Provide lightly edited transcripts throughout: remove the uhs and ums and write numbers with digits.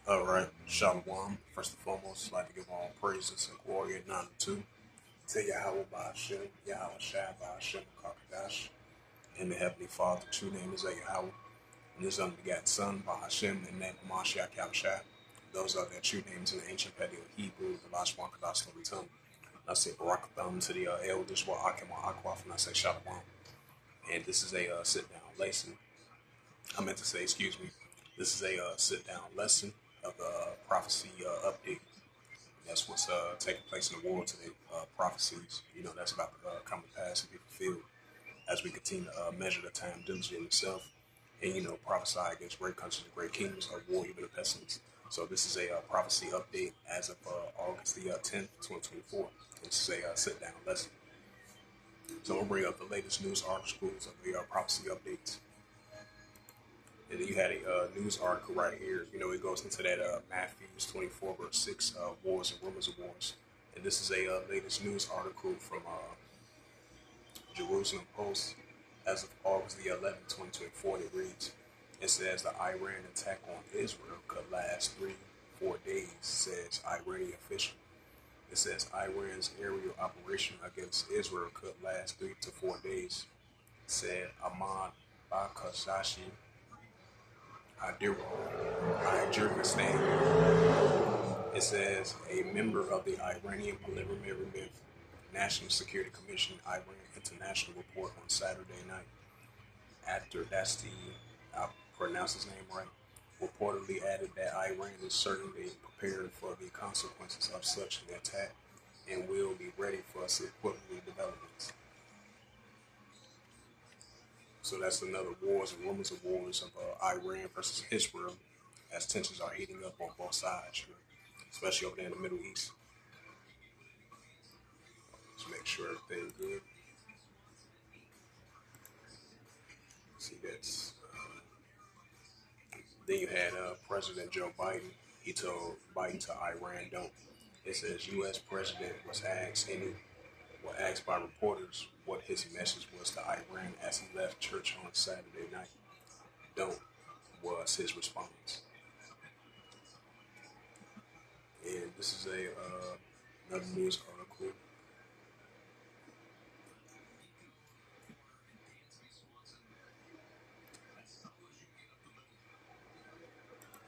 All right, Shalom. First and foremost, I'd like to give all praises and glory and honor to Yahweh Ba'ashem, Yahweh Shai Ba'ashem Kakadash, and the Heavenly Father. True name is Yahweh, and His unbegotten Son Ba'ashem, and name Mashiach Yahushua. Those are their true names in the ancient Paleo Hebrew, the Lashwan Kadash Holy Tongue. I say Barakatham to the elders, wa Akim wa Akwaf, and I say Shalom. And this is a sit down lesson. I meant to say, excuse me, this is a sit down lesson of the prophecy update. That's what's taking place in the world today. Prophecies, that's about to come to pass and be fulfilled as we continue to measure the time diligently itself and, prophesy against great countries and great kingdoms of war, even the pestilence. So this is a prophecy update as of August the 10th, 2024. This is a sit down lesson. So I'm going to bring up the latest news articles of the prophecy updates. And then you had a news article right here. It goes into that Matthew 24, verse 6, wars and rumors of wars. And this is a latest news article from Jerusalem Post as of August the 11th, 2024. It reads, it says the Iran attack on Israel could last 3-4 days, says Iranian official. It says Iran's aerial operation against Israel could last 3 to 4 days, said Ahmad Bakazashi, Kyrgyzstan. It says a member of the Iranian Preliminary National Security Commission Iran International report on Saturday night. After I'll pronounce his name right, reportedly added that Iran is certainly prepared for the consequences of such an attack and will be ready for subsequent developments. So that's another wars and rumors of wars of Iran versus Israel as tensions are heating up on both sides, especially over there in the Middle East. Let's make sure everything's good. See, that's. Then you had President Joe Biden. He told Biden to Iran don't. It says U.S. President was asked by reporters what his message was to Iran as he left church on Saturday night. Don't was his response. And this is another news article.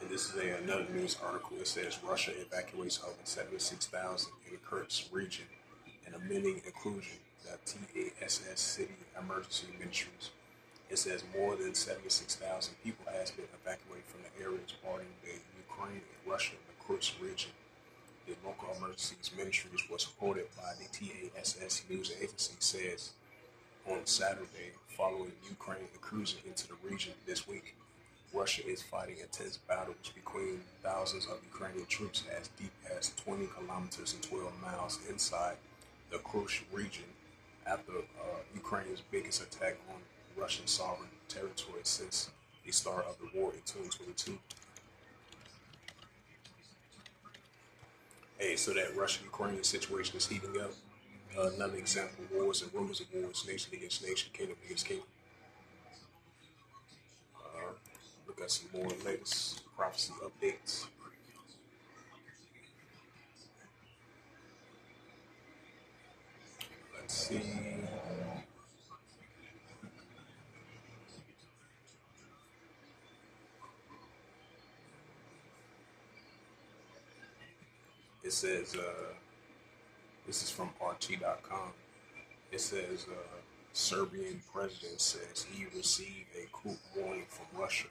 And this is another news article. It says Russia evacuates over 76,000 in the Kursk region and amending inclusion the TASS City Emergency Ministries. It says more than 76,000 people has been evacuated from the areas bordering the Ukraine and Russia in the Kursk region. The local emergencies ministries was reported by the TASS news agency says on Saturday following Ukraine incursion into the region this week. Russia is fighting intense battles between thousands of Ukrainian troops as deep as 20 kilometers and 12 miles inside the Kursk region after Ukraine's biggest attack on Russian sovereign territory since the start of the war in 2022. Hey, so that Russia-Ukrainian situation is heating up. Another example, wars and rumors of wars, nation against nation, kingdom against kingdom. Look at some more latest prophecy updates. Let's see. It says, this is from RT.com. It says, Serbian president says he received a coup warning from Russia.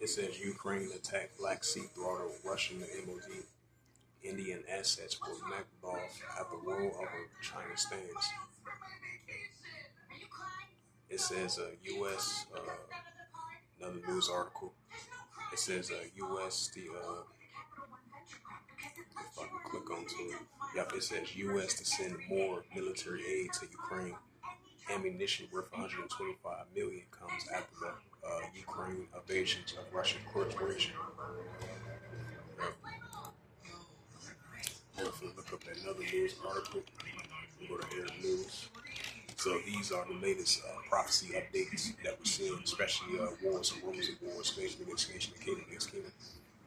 It says Ukraine attacked Black Sea throttle Russian MOD. Indian assets were knocked off after war over China stands. It says U.S. Another news article. It says U.S. If I can click onto it. Yep, it says U.S. to send more military aid to Ukraine. Ammunition worth 125 million comes after the Ukraine invasions of Russian corporation. If we look up another news article, we go to Air News. So these are the latest prophecy updates that we're seeing, especially wars and rumors of wars, nation against nation, and kingdom against kingdom,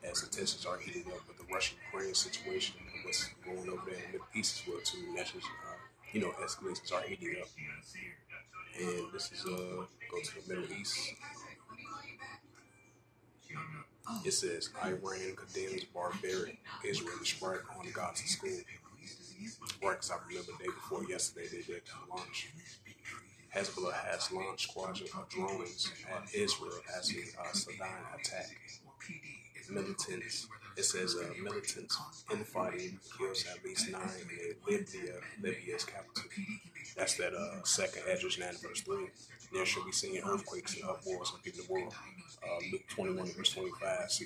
as the tensions are heating up with the Russian-Ukraine situation and what's going over there in the Middle East as well too. Nations, escalations are heating up, and this is go to the Middle East. It says Iran condemns barbaric Israeli strike on Gaza school. Right, because I remember the day before yesterday they did launch. Hezbollah has launched squadron of drones at Israel as a Sudan attack. Militants, it says militants infighting kills at least 9 in Libya's capital. That's that second Esdras 9 verse 3. There shall be seen earthquakes and uproars in people of the world. Luke 21 verse 25.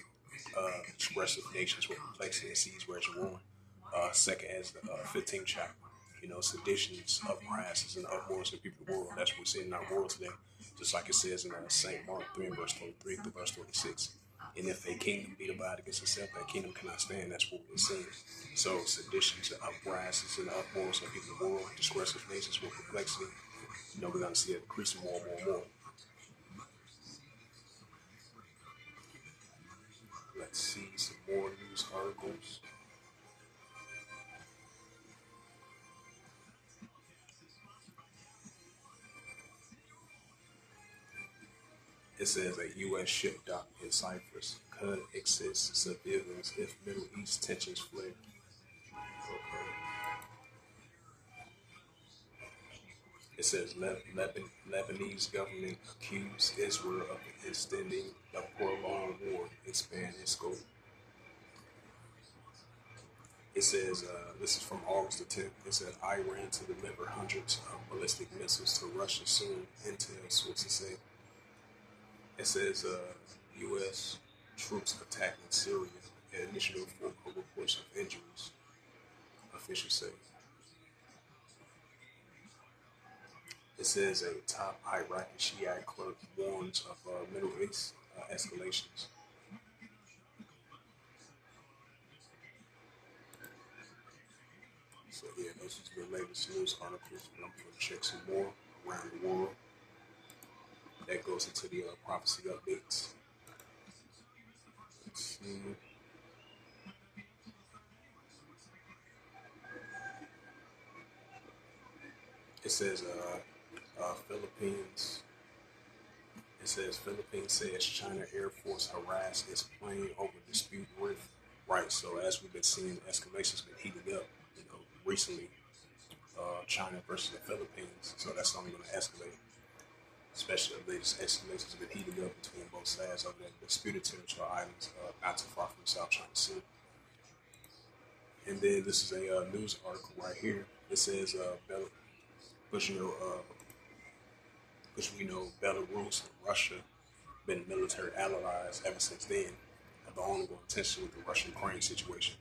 Expressive nations with perplexity and seas raging war. Second as the 15th chapter. Seditions, uprisings, and uproars in people of the world. That's what we're seeing in our world today. Just like it says in St. Mark 3 verse 23 through verse 26. And if a kingdom be divided against itself, that kingdom cannot stand. That's what we're seeing. So seditions and uprisings and uproars in people of the world, disgressive nations with perplexity. We're going to see it increasing more and more. Let's see some more news articles. It says a U.S. ship docked in Cyprus could assist civilians if Middle East tensions flare. Okay. It says Lebanese government accused Israel of extending the prolonged war, expand its scope. It says, this is from August the 10th, it says Iran to deliver hundreds of ballistic missiles to Russia soon, intel sources say. It says U.S. troops attacking Syria, initial reports of injuries, officials say. It says a top Iraqi Shiite clerk warns of Middle East escalations. So yeah, those are the latest news articles, and I'm going to check some more around the world. That goes into the prophecy updates. Let's see. It says Philippines. It says Philippines says China Air Force harassed its plane over dispute with. Right. So as we've been seeing, escalation's been heating up. Recently, China versus the Philippines. So that's only going to escalate. Especially the latest escalations have been heating up between both sides of the disputed territorial islands not too far from the South China Sea. And then this is a news article right here. It says which we know Belarus and Russia been military allies ever since then. Have the ongoing tension with the Russian-Ukraine situation.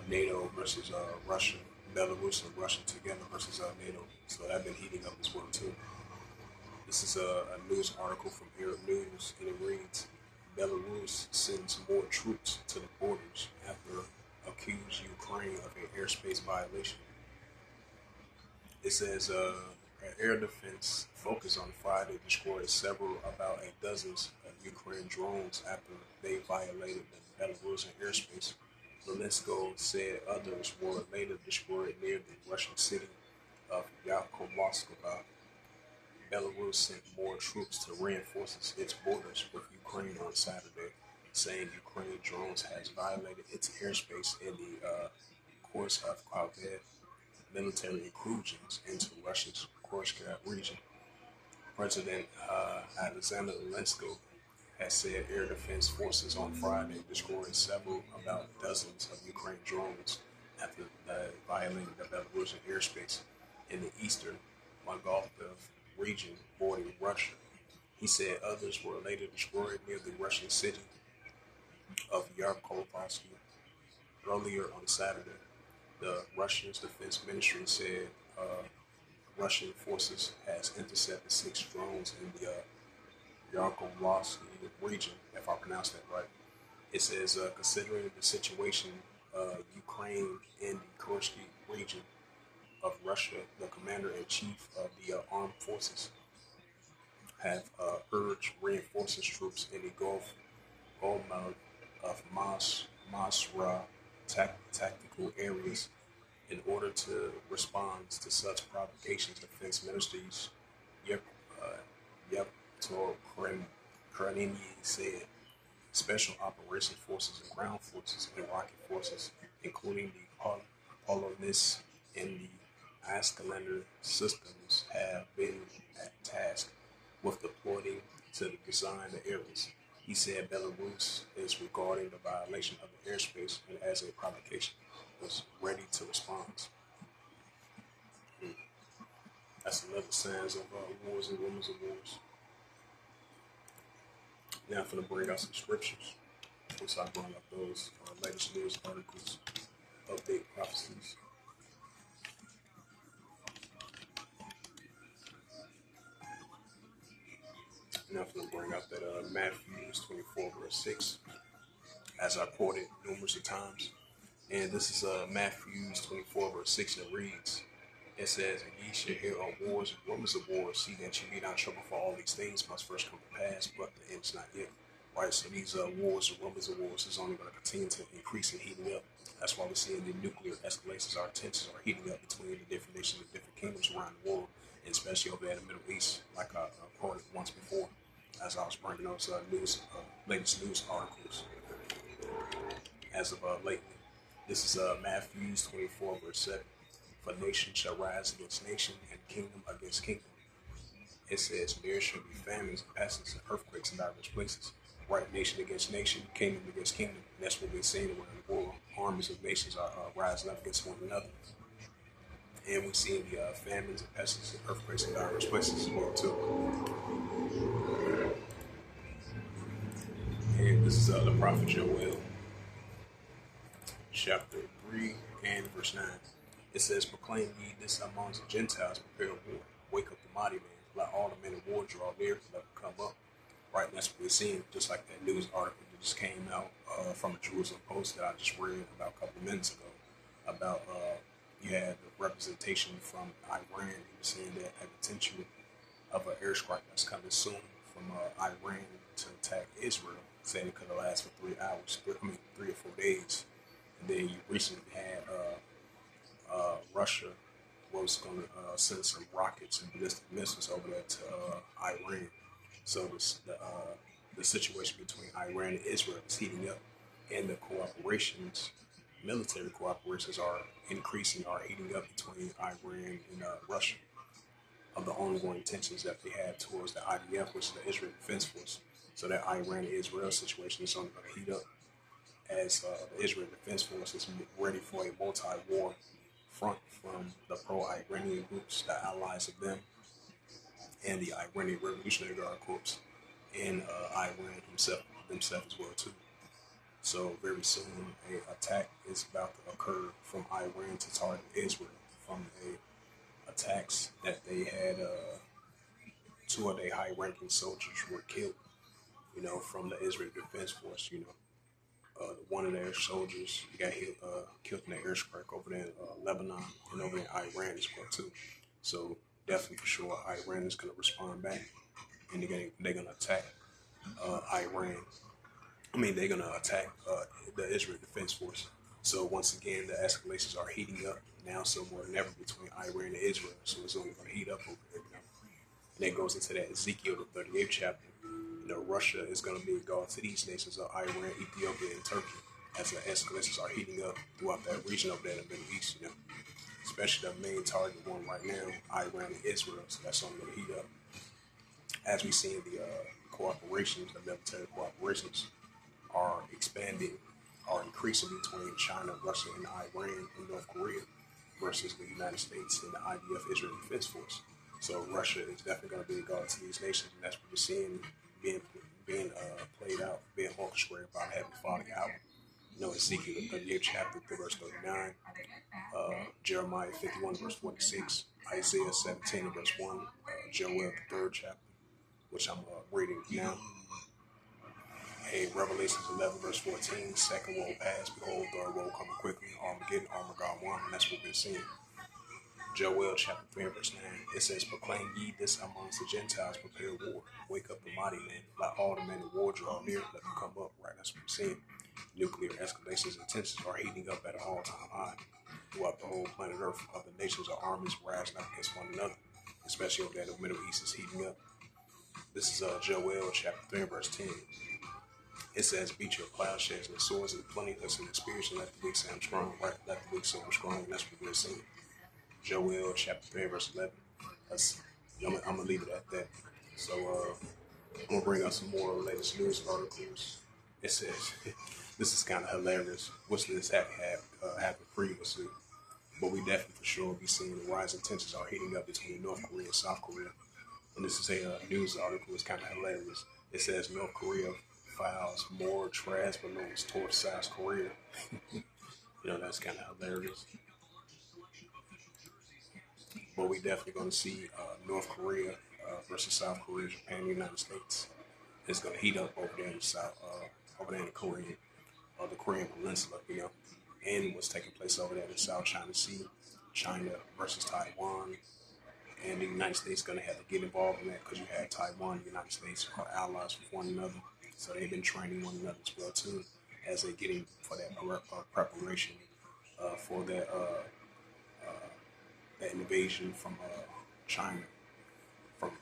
NATO versus Russia, Belarus and Russia together versus NATO. So that's been heating up as well too. This is a news article from Arab News, and it reads, Belarus sends more troops to the borders after accused Ukraine of an airspace violation. It says air defense focused on Friday destroyed about a dozen Ukraine drones after they violated the Belarusian airspace. Zelensko said others were later destroyed near the Russian city of Yakolovka. Belarus sent more troops to reinforce its borders with Ukraine on Saturday, saying Ukraine drones has violated its airspace in the course of Kharkiv military incursions into Russia's Kursk region. President Alexander Zelensko has said air defense forces on Friday destroyed about dozens of Ukraine drones after violating the Belarusian airspace in the eastern Mongolian region bordering Russia. He said others were later destroyed near the Russian city of Yakolovka. Earlier on Saturday, the Russian Defense Ministry said Russian forces has intercepted 6 drones in the Yakolovka region, if I pronounced that right. It says, considering the situation, Ukraine in the Kursk region, of Russia, the commander-in-chief of the armed forces, have urged reinforcing troops in the Gulf of Masra tactical areas in order to respond to such provocations. Defense ministers Yep, uh, Yevgeny Kreniny said special operations forces and ground forces and rocket forces, including the Polonis and the Iskander systems, have been tasked with deploying to design the areas. He said Belarus is regarding the violation of the airspace and as a provocation was ready to respond. That's another signs of wars and rumors of wars. Now I'm going to bring out some scriptures. Once I bring up those latest news articles, update prophecies. Now I'm going to bring out that Matthew 24 verse 6, as I quoted numerous of times. And this is Matthew 24 verse 6, and it reads, it says, and ye shall hear of wars and rumors of wars. See that ye be not troubled, for all these things must first come to pass, but the end is not yet. Right, so these wars and rumors of wars is only going to continue to increase and heating up. That's why we're seeing the nuclear escalations. Our tensions are heating up between the different nations and different kingdoms around the world, and especially over there in the Middle East, like I quoted once before, as I was bringing those latest news articles as of lately. This is Matthew 24 verse 7. For nation shall rise against nation, and kingdom against kingdom. It says, there shall be famines and pestilence and earthquakes in diverse places. Right, nation against nation, kingdom against kingdom. And that's what we're seeing around the world. Armies of nations are rising up against one another. And we're seeing the famines and pestilence and earthquakes in diverse places as well, too. And this is the prophet Joel, chapter 3 and verse 9. It says, proclaim ye this among the Gentiles, prepare war, wake up the mighty man, let all the men of war draw near, let them come up. Right, and that's what we're seeing, just like that news article that just came out from the Jerusalem Post that I just read about a couple of minutes ago, about you had the representation from Iran. He was saying that a potential of an airstrike that's coming soon from Iran to attack Israel, saying it could have lasted for 3 hours, 3 or 4 days. And then you recently had Russia was going to send some rockets and ballistic missiles over there to Iran. So the situation between Iran and Israel is heating up, and the cooperations, military cooperations, are increasing, are heating up between Iran and Russia, of the ongoing tensions that they have towards the IDF, which is the Israel Defense Force. So that Iran and Israel situation is only going to heat up as the Israel Defense Force is ready for a multi-war front from the pro-Iranian groups, the allies of them, and the Iranian Revolutionary Guard Corps, and Iran himself as well too. So very soon, an attack is about to occur from Iran to target Israel from the attacks that they had. 2 of their high-ranking soldiers were killed, from the Israel Defense Force. One of their soldiers got killed in an airstrike over there in Lebanon and over in Iran as well too. So definitely for sure, Iran is going to respond back, and they're going to attack Iran. They're going to attack the Israel Defense Force. So once again, the escalations are heating up now, so more than ever between Iran and Israel. So it's only going to heat up over there. And it goes into that Ezekiel, the 38th chapter. Russia is going to be a god to these nations of Iran, Ethiopia, and Turkey, as the escalations are heating up throughout that region over there in the Middle East. Especially the main target one right now, Iran and Israel. So that's only going to heat up. As we see the cooperations, the military cooperations are expanding, are increasing between China, Russia, and Iran and North Korea versus the United States and the IDF, Israel Defense Force. So Russia is definitely going to be a god to these nations, and that's what we're seeing being played out, being orchestrated by the Heavenly Father Yahweh. Ezekiel, the 38th chapter, verse 39, Jeremiah 51, verse 46, Isaiah 17, verse 1, Joel, the 3rd chapter, which I'm reading now. Revelations 11, verse 14, second woe past, behold, third woe coming quickly, Armageddon, Armageddon 1, and that's what we're seeing. Joel chapter 3 and verse 9. It says, proclaim ye this amongst the Gentiles, prepare war. Wake up the mighty men. Let all the men of war draw near. Let them come up. Right, that's what we're saying. Nuclear escalations and tensions are heating up at an all-time high. Throughout the whole planet Earth, other nations or armies rising up against one another, especially over there in the Middle East is heating up. This is Joel chapter 3 and verse 10. It says, beat your plowshares and the swords and plenty, listen and spirits, and let the weak say I'm strong. Right, let the weak say I'm strong, and that's what we're saying. Joel chapter 3 verse 11. I'm gonna leave it at that. So I'm gonna bring out some more latest news articles. It says this is kind of hilarious. What's this happened previously? But we definitely for sure be seeing the rising tensions are heating up between North Korea and South Korea. And this is a news article. It's kind of hilarious. It says North Korea files more trash balloons towards South Korea. That's kind of hilarious. But we definitely going to see North Korea versus South Korea, Japan, the United States. It's going to heat up over there in the South, over there in the Korean Peninsula, and what's taking place over there in the South China Sea, China versus Taiwan, and the United States is going to have to get involved in that because you have Taiwan and the United States are allies with one another, so they've been training one another as well too, as they're getting for that preparation for that invasion from China,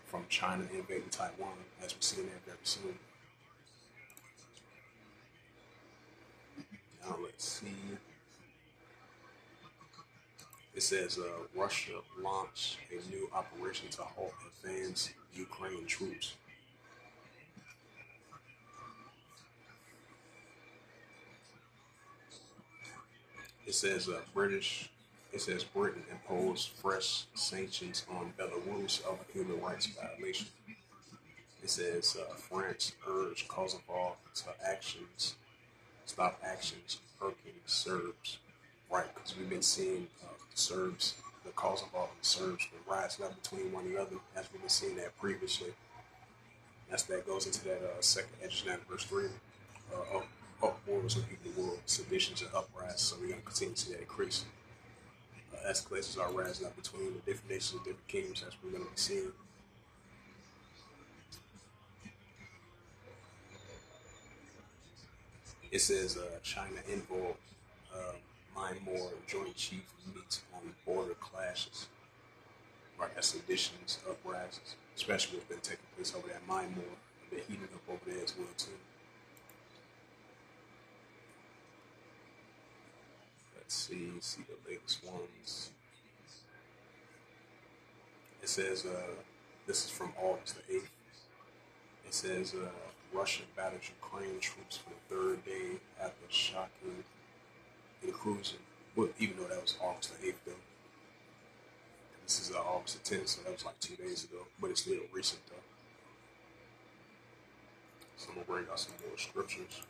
from China invading Taiwan, as we're seeing that very soon. Now let's see. It says Russia launched a new operation to halt advanced Ukrainian troops. It says Britain imposed fresh sanctions on Belarus over human rights violation. It says France urged Kosovo to stop actions irking Serbs. Right, because we've been seeing the Serbs, the Kosovo and the Serbs were rising up between one another, as we've been seeing that previously. That goes into that second Edge verse 3. Wars and people world, seditions and uprisings. So we're going to continue to see that increase. Escalations are rising up between the different nations and different kingdoms, as we're going to be seeing. It says China envoy Myanmar Joint Chief meets on border clashes. Right, that's seditions, uprisings, especially what's been taking place over there in Myanmar. They're heating up over there as well too. Let's see the latest ones. It says, this is from August the 8th. It says, Russia batters Ukraine troops for the third day after shocking and cruising. Well, even though that was August the 8th, though. This is August the 10th, so that was like 2 days ago. But it's still recent, though. So I'm going to bring out some more scriptures.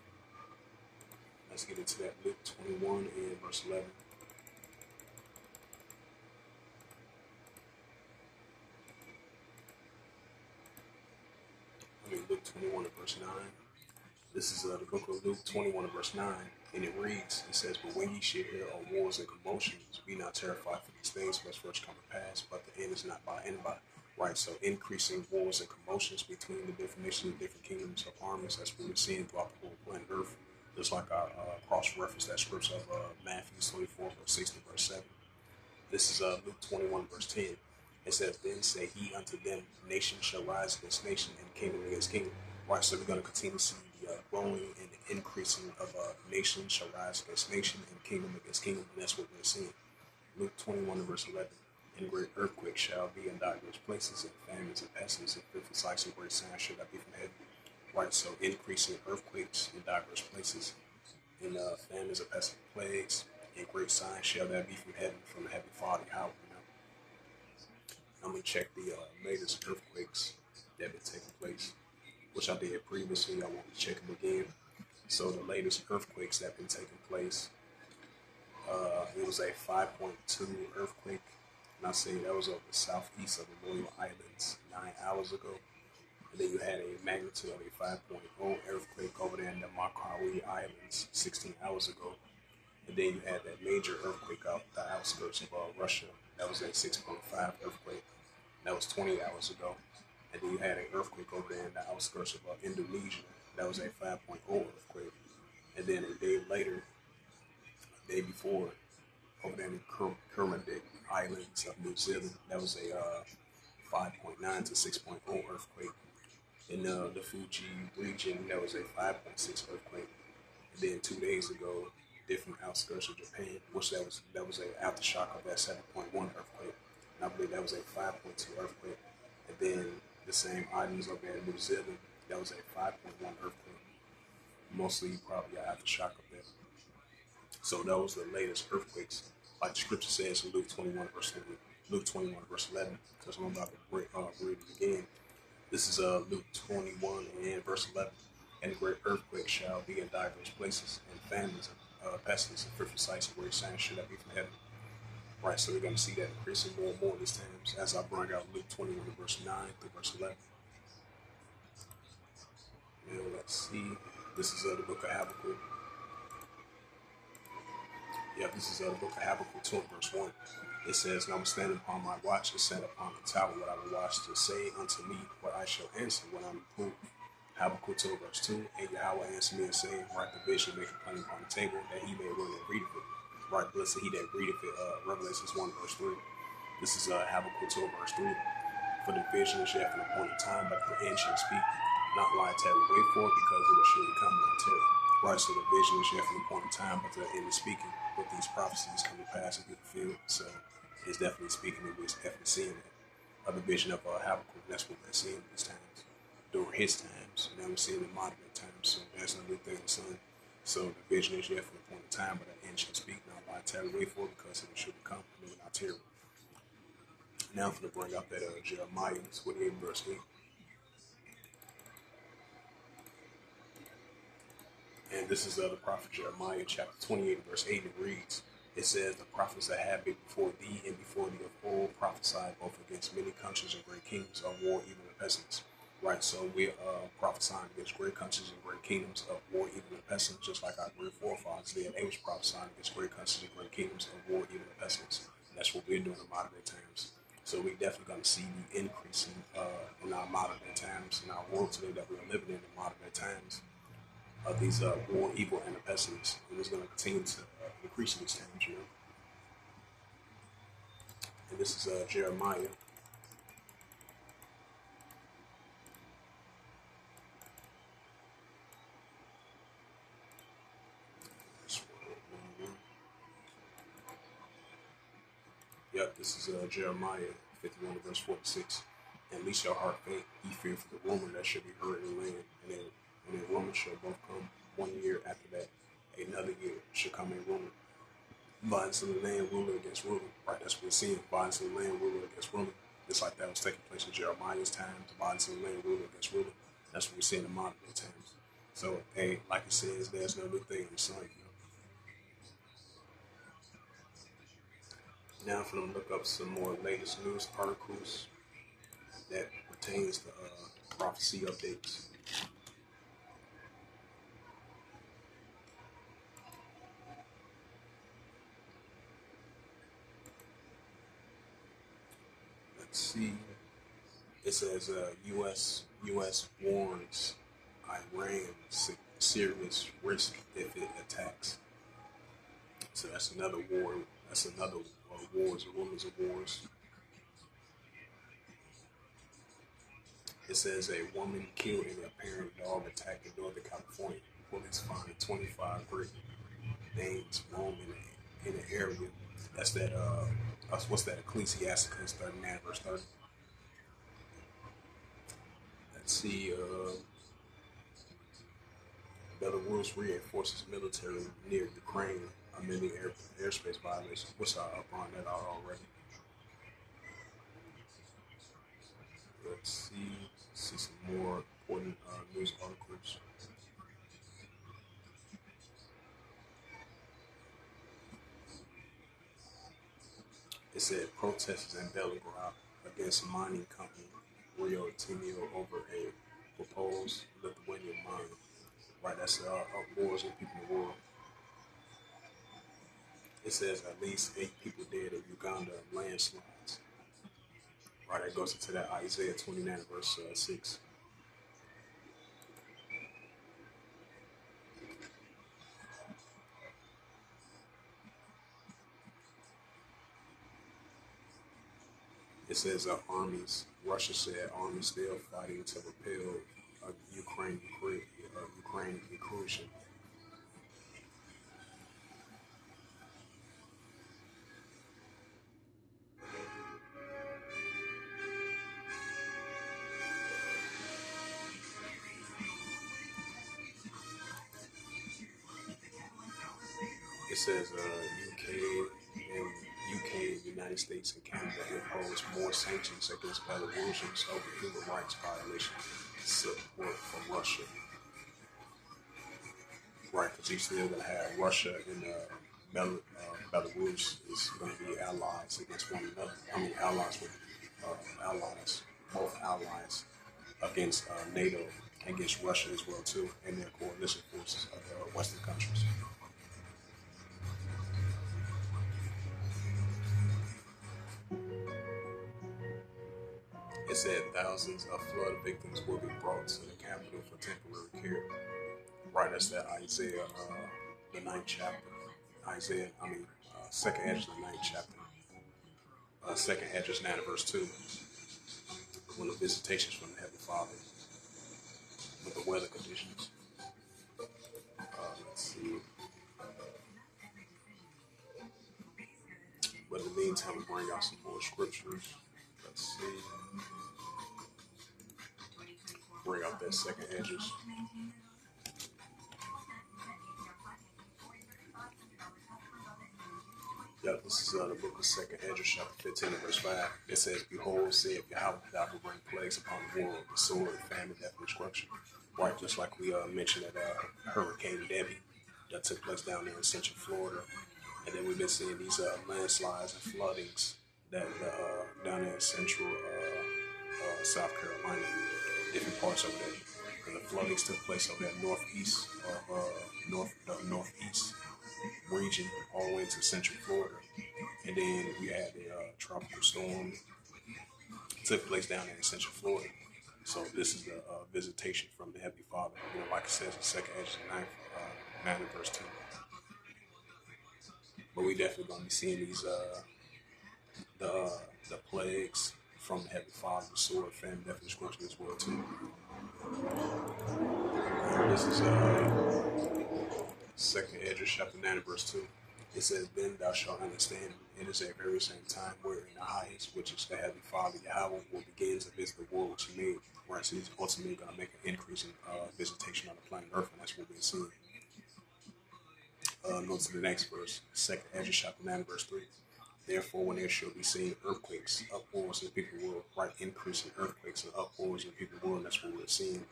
Let's get into that. Luke 21 and verse 11. Luke 21 and verse 9. This is the book of Luke 21 and verse 9. And it reads, it says, but when ye shall hear of wars and commotions, be not terrified for these things which first come to pass, but the end is not by anybody. Right, so increasing wars and commotions between the different nations and different kingdoms of armies, that's what we're seeing throughout the whole planet Earth. Just like I cross-reference that scripture of Matthew 24, verse 6 to verse 7. This is Luke 21, verse 10. It says, then say he unto them, nation shall rise against nation and kingdom against kingdom. Right, so we're going to continue to see the growing and increasing of nation shall rise against nation and kingdom against kingdom, and that's what we're seeing. Luke 21 verse 11. And great earthquakes shall be in diverse places, and famines and pestilence and fearful sights and great signs shall not be from heaven. Right, so increasing earthquakes in diverse places, and famines and pestilence plagues, and great signs shall that be from heaven, from the heavenly Father, Yahweh. I'm going to check the latest earthquakes that have been taking place, which I did previously. I want to check them again. So the latest earthquakes that have been taking place, it was a 5.2 earthquake, and I say that was over the southeast of the Royal Islands 9 hours ago. And then you had a magnitude of a 5.0 earthquake over there in the Marquardt Islands 16 hours ago. And then you had that major earthquake out the outskirts of Russia That was a 6.5 earthquake. That was 20 hours ago. And then you had an earthquake over there in the outskirts of Indonesia. That was a 5.0 earthquake. And then a day later, day before, over there in Kermadec Islands of New Zealand, that was a 5.9 to 6.0 earthquake. In the Fuji region, that was a 5.6 earthquake. And then 2 days ago, different outskirts of Japan, which that was a aftershock of that 7.1 earthquake. And I believe that was a 5.2 earthquake. And then the same islands over there in New Zealand, that was a 5.1 earthquake. Mostly probably an aftershock of that. So those are the latest earthquakes. Like the scripture says in Luke 21 verse 11. Luke 21 verse 11. Because I'm about to read it again. This is Luke 21 and verse 11. And a great earthquake shall be in diverse places, and famines and pestilence and fearful sights and great signs should that be from heaven. Right, so we're going to see that increasing more and more these times as I bring out Luke 21 verse 9 through verse 11. Now let's see. This is the book of Habakkuk. Yeah, this is the book of Habakkuk 2 verse 1. It says, "And I will stand upon my watch and stand upon the tower what I will watch to say unto me what I shall answer when I'm approved." Habakkuk 2 verse 2, "And Yahweh answered me and said, Write the vision, make it plain upon the table, that he may run and readeth it. Right, blessed he that readeth it." Revelations 1 verse 3. This is Habakkuk 2 verse 3. "For the vision is yet for an appointed time, but the end shall speak, not lie tarry, wait for it, because it will surely come and terror." Right, so the vision is yet for an appointed time, but the end is speaking. With these prophecies come to pass and be fulfilled. So it's definitely speaking, and we're definitely seeing it. The vision of Habakkuk, that's what we're seeing these times, during his times. Now we're seeing the modern times, so that's no new thing, son. So the vision is yet for an appointed time, but the end shall speak, not lie tarry, wait for it, because it will surely come and it will not tarry. Now I'm going to bring up that Jeremiah 28 verse 8. And this is the prophet Jeremiah chapter 28 verse 8. It reads, it says, "The prophets that have been before thee and before thee of old prophesied both against many countries and great kingdoms of war, even and pestilence." Right, so we're prophesying against great countries and great kingdoms of war, even and pestilence, just like our great forefathers did. They was prophesying against great countries and great kingdoms of war, even and pestilence. That's what we're doing in modern day times. So we're definitely going to see the increase in our modern day times, in our world today that we're living in modern day times, of these war, evil, and the pestilence. And it's going to continue to increase in these times, you know. And this is Jeremiah. Yep, this is Jeremiah 51 verse 46. "And least your heart faint, ye fear for the rumor that should be heard in the land, and a rumor shall both come 1 year after that, another year shall come a rumor. Violence in the land, ruler against ruler." Right, that's what we're seeing. Violence in the land, ruler against ruler. Just like that was taking place in Jeremiah's time. The violence in the land, ruler against ruler. That's what we're seeing in modern day times. So, hey, like it says, there's no new thing in the sun. Now, I'm going to look up some more latest news articles that pertains to prophecy updates. Let's see. It says U.S. warns Iran serious risk if it attacks. So that's another war. That's another wars, rumors of wars. It says a woman killed in a apparent dog attack in Northern California. Police find 25 great names roaming in the area. That's that. What's that? Ecclesiasticus 39 verse 30. Let's see. Belarus reinforces military near Ukraine amending airspace violations. What's up on that already? Let's see some more important news articles. It said protesters in Belgrade against mining company Rio Tinto over a proposed Lithuanian mine. Right, that's wars with people in the world. It says at least 8 people dead in Uganda in landslides. Right, that goes into that Isaiah 29 verse 6. It says armies. Russia said armies still fighting to repel Ukraine incursion. It says and UK, United States, and Canada impose more sanctions against Belarusians over human rights violations. Support from Russia, right? Because he's still going to have Russia and Belarus is going to be allies against one another. I mean, both allies against NATO, against Russia as well too, and their coalition forces of the Western countries. It said thousands of flood victims will be brought to the capital for temporary care. Right, that's that Isaiah, the ninth chapter. Second Esdras, the ninth chapter. Second Esdras 9 verse 2. One of the visitations from the Heavenly Father with the weather conditions. Let's see. But in the meantime, we bring out some more scriptures. Let's see. Bring out that second Esdras. Yeah, this is the book of Second Esdras, chapter 15, verse 5. It says, "Behold, saith Yahweh, thou will bring plagues upon the world, the sword, famine, death, and destruction." Right, just like we mentioned that Hurricane Debbie that took place down there in Central Florida, and then we've been seeing these landslides and floodings that down there in Central South Carolina, different parts over there. And the floodings took place over there northeast of northeast region all the way to Central Florida. And then we had a tropical storm took place down there in Central Florida. So this is the visitation from the Heavenly Father. You know, like it says in Second Esdras 9 and verse 2. But we definitely gonna be seeing these the plagues from the Heavenly Father, the sword, famine, death, and destruction as well too. And this is Second Esdras chapter 9 verse 2. It says, "Then thou shalt understand, it is at very same time wherein the highest, which is the Heavenly Father, Yahweh, will begin to visit the world which he made." Right, so he's ultimately going to make an increase in visitation on the planet Earth, and that's what we're seeing. Go to the next verse, Second Esdras chapter 9 verse 3. "Therefore, when there shall be seen earthquakes, uproars in the people world," right, increasing earthquakes and uproars in the people world, and that's what we're seeing.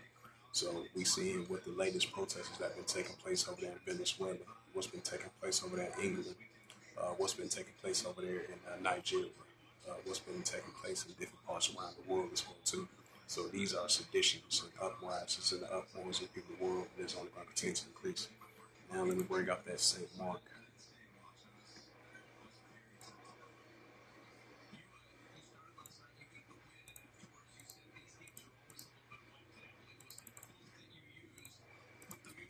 So we seeing with the latest protests that have been taking place over there in Venezuela, what's been taking place over there in England, what's been taking place over there in Nigeria, what's been taking place in different parts around the world as well too. So these are seditions and uprisings and the uproars in the world, and it's only going to continue to increase. Now let me bring up that St. Mark.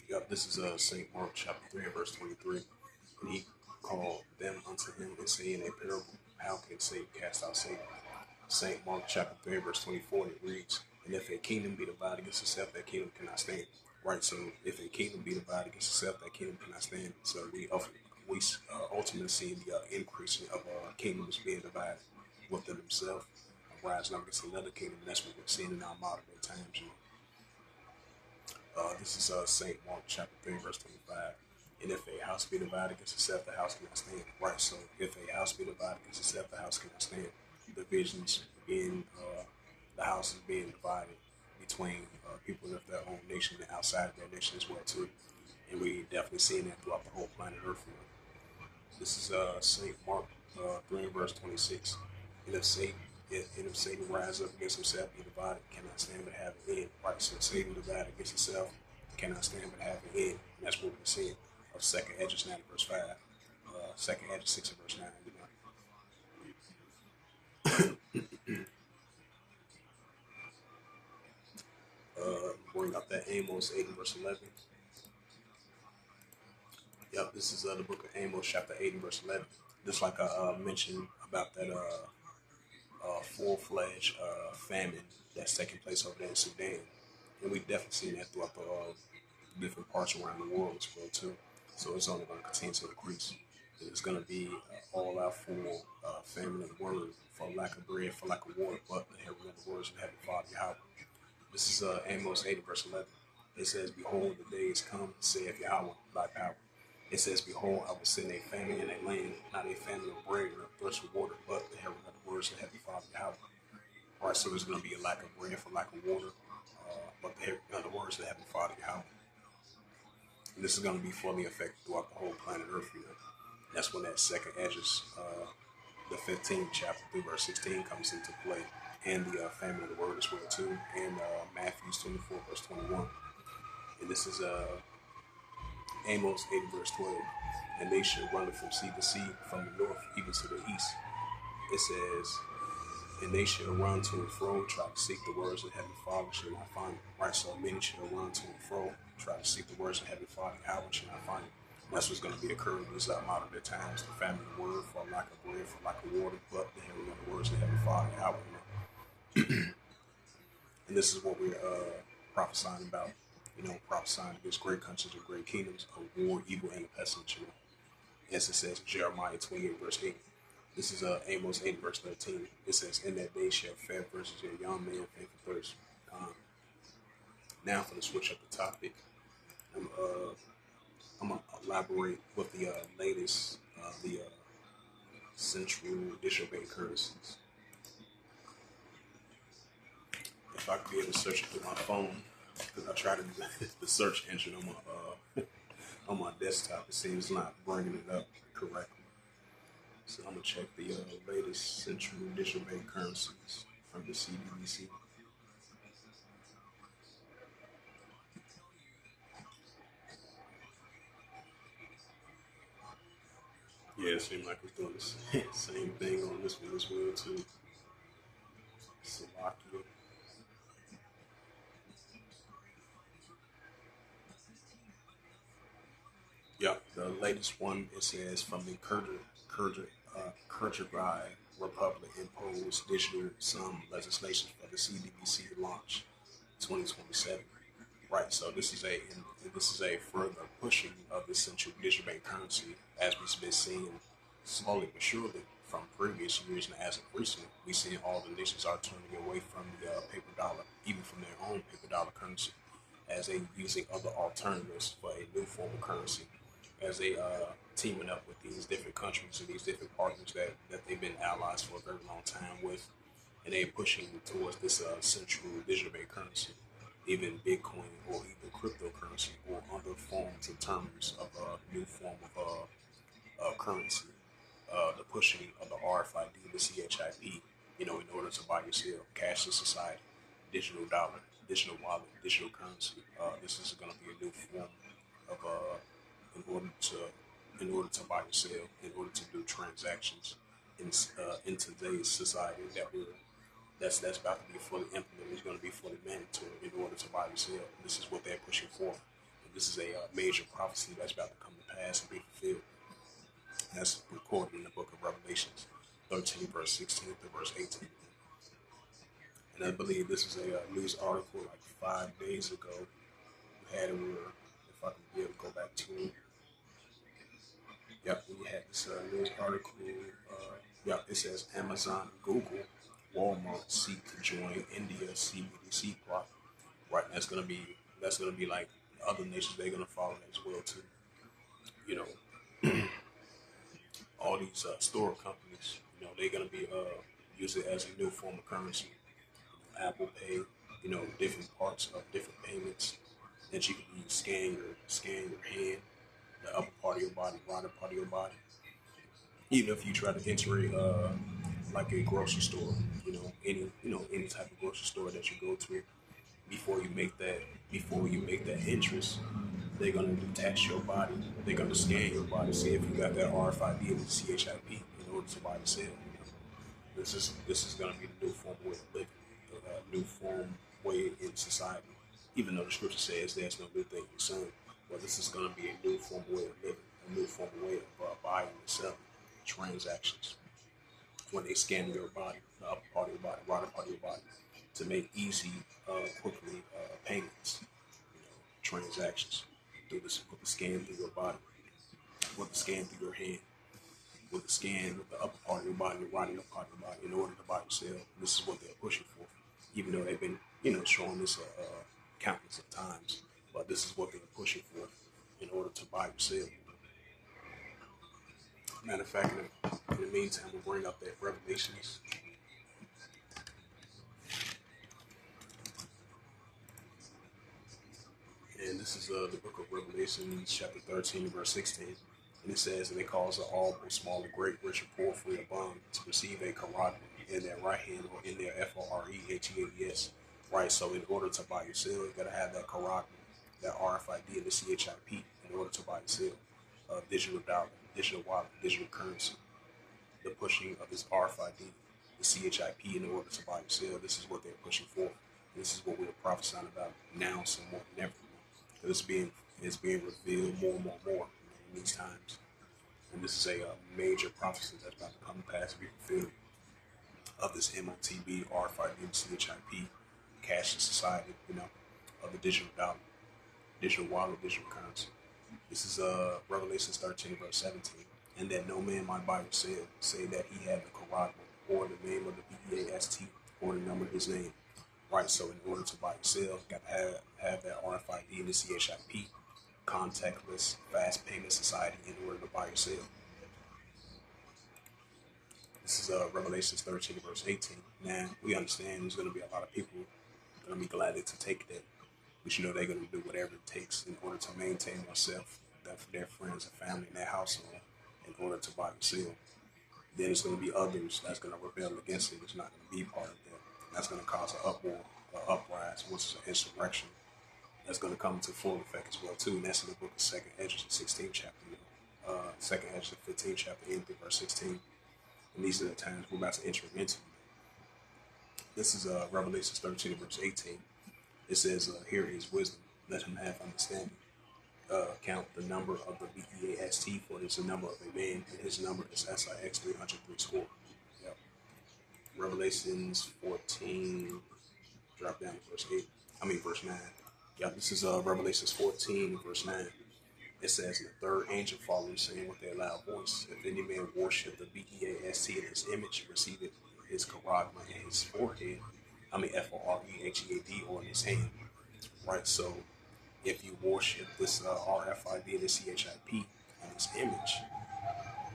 Yep, this is St. Mark chapter 3 verse 23. "And he called them unto him and saying a parable, how can Satan cast out Satan?" St. Mark chapter 3 verse 24, it reads, "And if a kingdom be divided against itself, that kingdom cannot stand." Right, so if a kingdom be divided against itself, that kingdom cannot stand. So we ultimately see the increasing of kingdoms being divided within themselves, rising up against another kingdom. And that's what we're seeing in our modern day times. You know? This is St. Mark chapter 3 verse 25. "And if a house be divided against itself, the house cannot stand." Right, so if a house be divided against itself, the house cannot stand. Divisions being the house is being divided between people of their own nation and outside of their nation as well too, and we definitely seeing that throughout the whole planet Earth. This is Saint Mark 3 verse 26. "And if Satan rise up against himself, be divided, cannot stand but have an end." Right, so Satan divided against himself, cannot stand but have an end, and that's what we're seeing of Second Esdras 9 verse 5. second Edge 6 and verse 9. Bring up that Amos 8 and verse 11. Yep, this is the book of Amos, chapter 8 and verse 11. Just like I mentioned about that full-fledged famine that's taking place over there in Sudan. And we've definitely seen that throughout the different parts around the world as well, too. So it's only going to continue to increase. It's going to be all out for famine of the word, for lack of bread, for lack of water, but the hearing of the words of Heavenly Father Yahweh. This is Amos 8 verse 11. It says, "Behold, the days come, saith Yahweh, thy power." It says, "Behold, I will send a famine in a land, not a famine of bread or a thirst for water, but the hearing of the words of Heavenly Father Yahweh." All right, so there's going to be a lack of bread for lack of water, but the hearing of the words of Heavenly Father Yahweh. And this is going to be fully affected throughout the whole planet Earth. That's when that second Edges, the 15th chapter through verse 16 comes into play, and the famine of the word as well too, and Matthew 24 verse 21. And this is Amos 8 verse 12. "And they shall run from sea to sea, from the north even to the east." It says, "And they shall run to and fro, try to seek the words of Heavenly Father, shall not find it." Right, so many shall run to and fro, try to seek the words of Heavenly Father, Yahweh, shall not find it. That's what's going to be occurring in these modern day times. The famine of the word, for lack of bread, for lack of water, but the hearing of the words of Heavenly Father, Yahweh. And this is what we're prophesying about. Prophesying against great countries and great kingdoms of war, evil, and pestilence. As it says in Jeremiah 28 verse 8. This is Amos 8 verse 13. It says, "In that day shall fair versus a young man faint for thirst." Now for the switch up the topic, I'm going to elaborate with the latest, the central disobeyed currencies. If I could be able to search it through my phone, because I try to do the search engine on my on my desktop, it seems not bringing it up correctly. So I'm gonna check the latest central disobeyed currencies from the CBDC. Yeah, it seems like it's doing the same thing on this one as well too. Slovakia. Yeah, the latest one, it says, "From the Kyrgyz Republic imposed digital sum legislation for the CBDC to launch 2027." Right, so this is a further pushing of the central digital bank currency, as we've been seeing slowly but surely from previous years, and as of recently, we've seen all the nations are turning away from the paper dollar, even from their own paper dollar currency, as they using other alternatives for a new form of currency, as they teaming up with these different countries and these different partners that they've been allies for a very long time with, and they pushing towards this central digital bank currency, even Bitcoin or even cryptocurrency or other forms and terms of a new form of currency. The pushing of the RFID, the CHIP, in order to buy yourself, cashless society, digital dollar, digital wallet, digital currency. This is going to be a new form of in order to buy yourself, in order to do transactions in today's society that's about to be fully implemented. It's going to be fully mandatory in order to buy yourself. This is what they're pushing for. And this is a major prophecy that's about to come to pass and be fulfilled. That's recorded in the book of Revelations 13 verse 16 to verse 18. And I believe this is a news article like 5 days ago. We had it where, if I can be able to go back to it. Yep, we had this news article. It says Amazon, Google, Walmart seek to join India CBDC block. Right, that's gonna be like other nations. They're gonna follow that as well too. All these store companies, they're gonna be use it as a new form of currency. Apple Pay, different parts of different payments that you can use. Scan your hand, the upper part of your body, right part of your body. Even if you try to enter like a grocery store, any type of grocery store that you go to, before you make that interest, They're gonna detach your body. They're gonna scan your body, see if you got that RFID and the CHIP in order to buy or sell. This is gonna be the new form way of living, new form way in society. Even though the scripture says there's no new thing in the sun, well, this is gonna be a new form way of living, a new form way of buying and selling transactions. When they scan your body, the upper part of your body, right part of your body, to make easy, quickly payments, transactions through this, with the scan through your body, with the scan through your hand, with the scan with the upper part of your body, the right part of your body, in order to buy or sell. This is what they're pushing for, even though they've been, showing this countless of times. But this is what they're pushing for in order to buy or sell. Matter of fact, in the meantime, we'll bring up that Revelations. And this is the book of Revelation, chapter 13, verse 16. And it says, and it calls the all, both small and great, rich and poor, free or bond, to receive a karat in their right hand or in their FOREHEADS. Right, so in order to buy or sell, you got to have that karat, that RFID, and the CHIP in order to buy or sell. Digital dollar, digital wallet, digital currency. The pushing of this RFID, the CHIP in order to buy or sell. This is what they're pushing for. This is what we're prophesying about now, some more than ever. It's being revealed more and more and more in these times. And this is a major prophecy that's about to come to pass and be fulfilled of this MOTB, RFID, CHIP, cashless society, of the digital dollar, digital wallet, digital currency. This is Revelation 13, verse 17. And that no man might buy or sell, say that he had the Quran or the name of the BEAST or the number of his name. Right, so in order to buy or sell, you got to have that RFID and the CHIP, contactless, fast payment society in order to buy or sell. This is Revelation 13, verse 18. Now, we understand there's going to be a lot of people going to be glad to take that. But they're going to do whatever it takes in order to maintain themselves, their friends and family and their household in order to buy or sell. Then there's going to be others that's going to rebel against it. It's not going to be part of that. That's going to cause an uproar, an uprise, which is an insurrection. That's going to come into full effect as well too. And that's in the book of 2nd Esdras, 16th chapter, 2nd Esdras, 15th chapter, in through verse 16. And these are the times we're about to enter into. This is Revelation 13, verse 18. It says, "Here is wisdom; let him have understanding. Count the number of the BEAST, for it is the number of a man, and his number is SIX 303 score." Yep. Revelations 14, drop down to verse 9. Yeah, this is Revelations 14, verse 9. It says, "And the third angel followed, saying with a loud voice, if any man worship the BEAST in his image, receive it his charagma in his forehead, FOREHEAD, or in his hand." Right, so if you worship this RFID, the CHIP, in his image,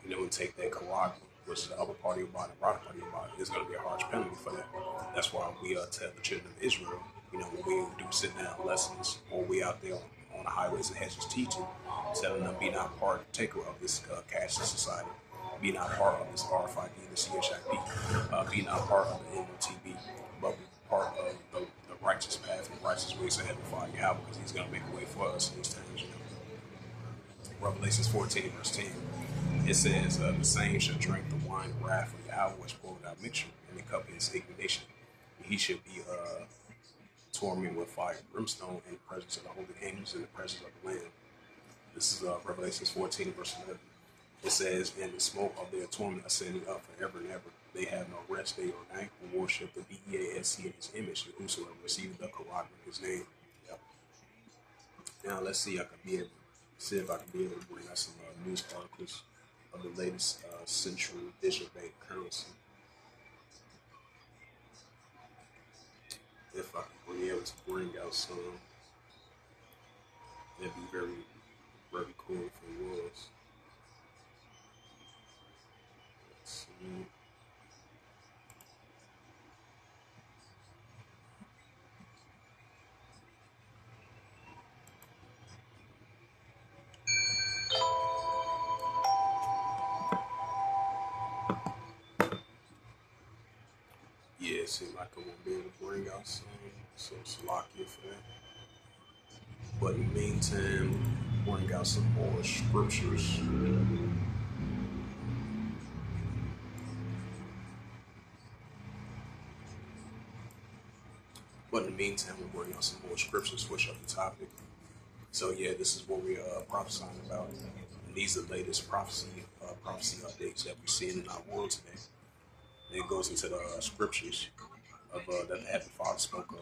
and take that charagma, which is the upper part of your body, right part of your body, there's going to be a harsh penalty for that. That's why we tell the children of Israel, when we do sit down lessons, or we out there on the highways and hedges teaching, telling them be not partaker of this cashless society, be not part of this RFID and the CHIP, be not part of the MOTB, but be part of the righteous path and righteous ways ahead of Father Yahweh, because He's going to make a way for us in these times. Revelations 14, verse 10. It says, "The same shall drink the wine of wrath of Yahweh, which poured out mixture, in the cup of his indignation. He should be tormented with fire and brimstone in the presence of the holy angels, in the presence of the Lamb." This is Revelations 14, verse 11. It says, "And the smoke of their torment ascending up forever and ever. They have no rest day or night, who worship the BEAST in his image, and whosoever receives the charagma in his name." Yep. Now let's see. See if I can be able to bring out some news articles of the latest central digital bank currency. If I can be able to bring out some, it'd be very, very cool if it was. Let's see. Yeah, it seems like I won't be able to bring out some, so Slovakia for that. But in the meantime, bring out some more scriptures. But in the meantime, we'll bring out some more scriptures, switch up the topic. So yeah, this is what we're prophesying about. And these are the latest prophecy updates that we're seeing in our world today. And it goes into the scriptures of that the Heavenly Father spoke of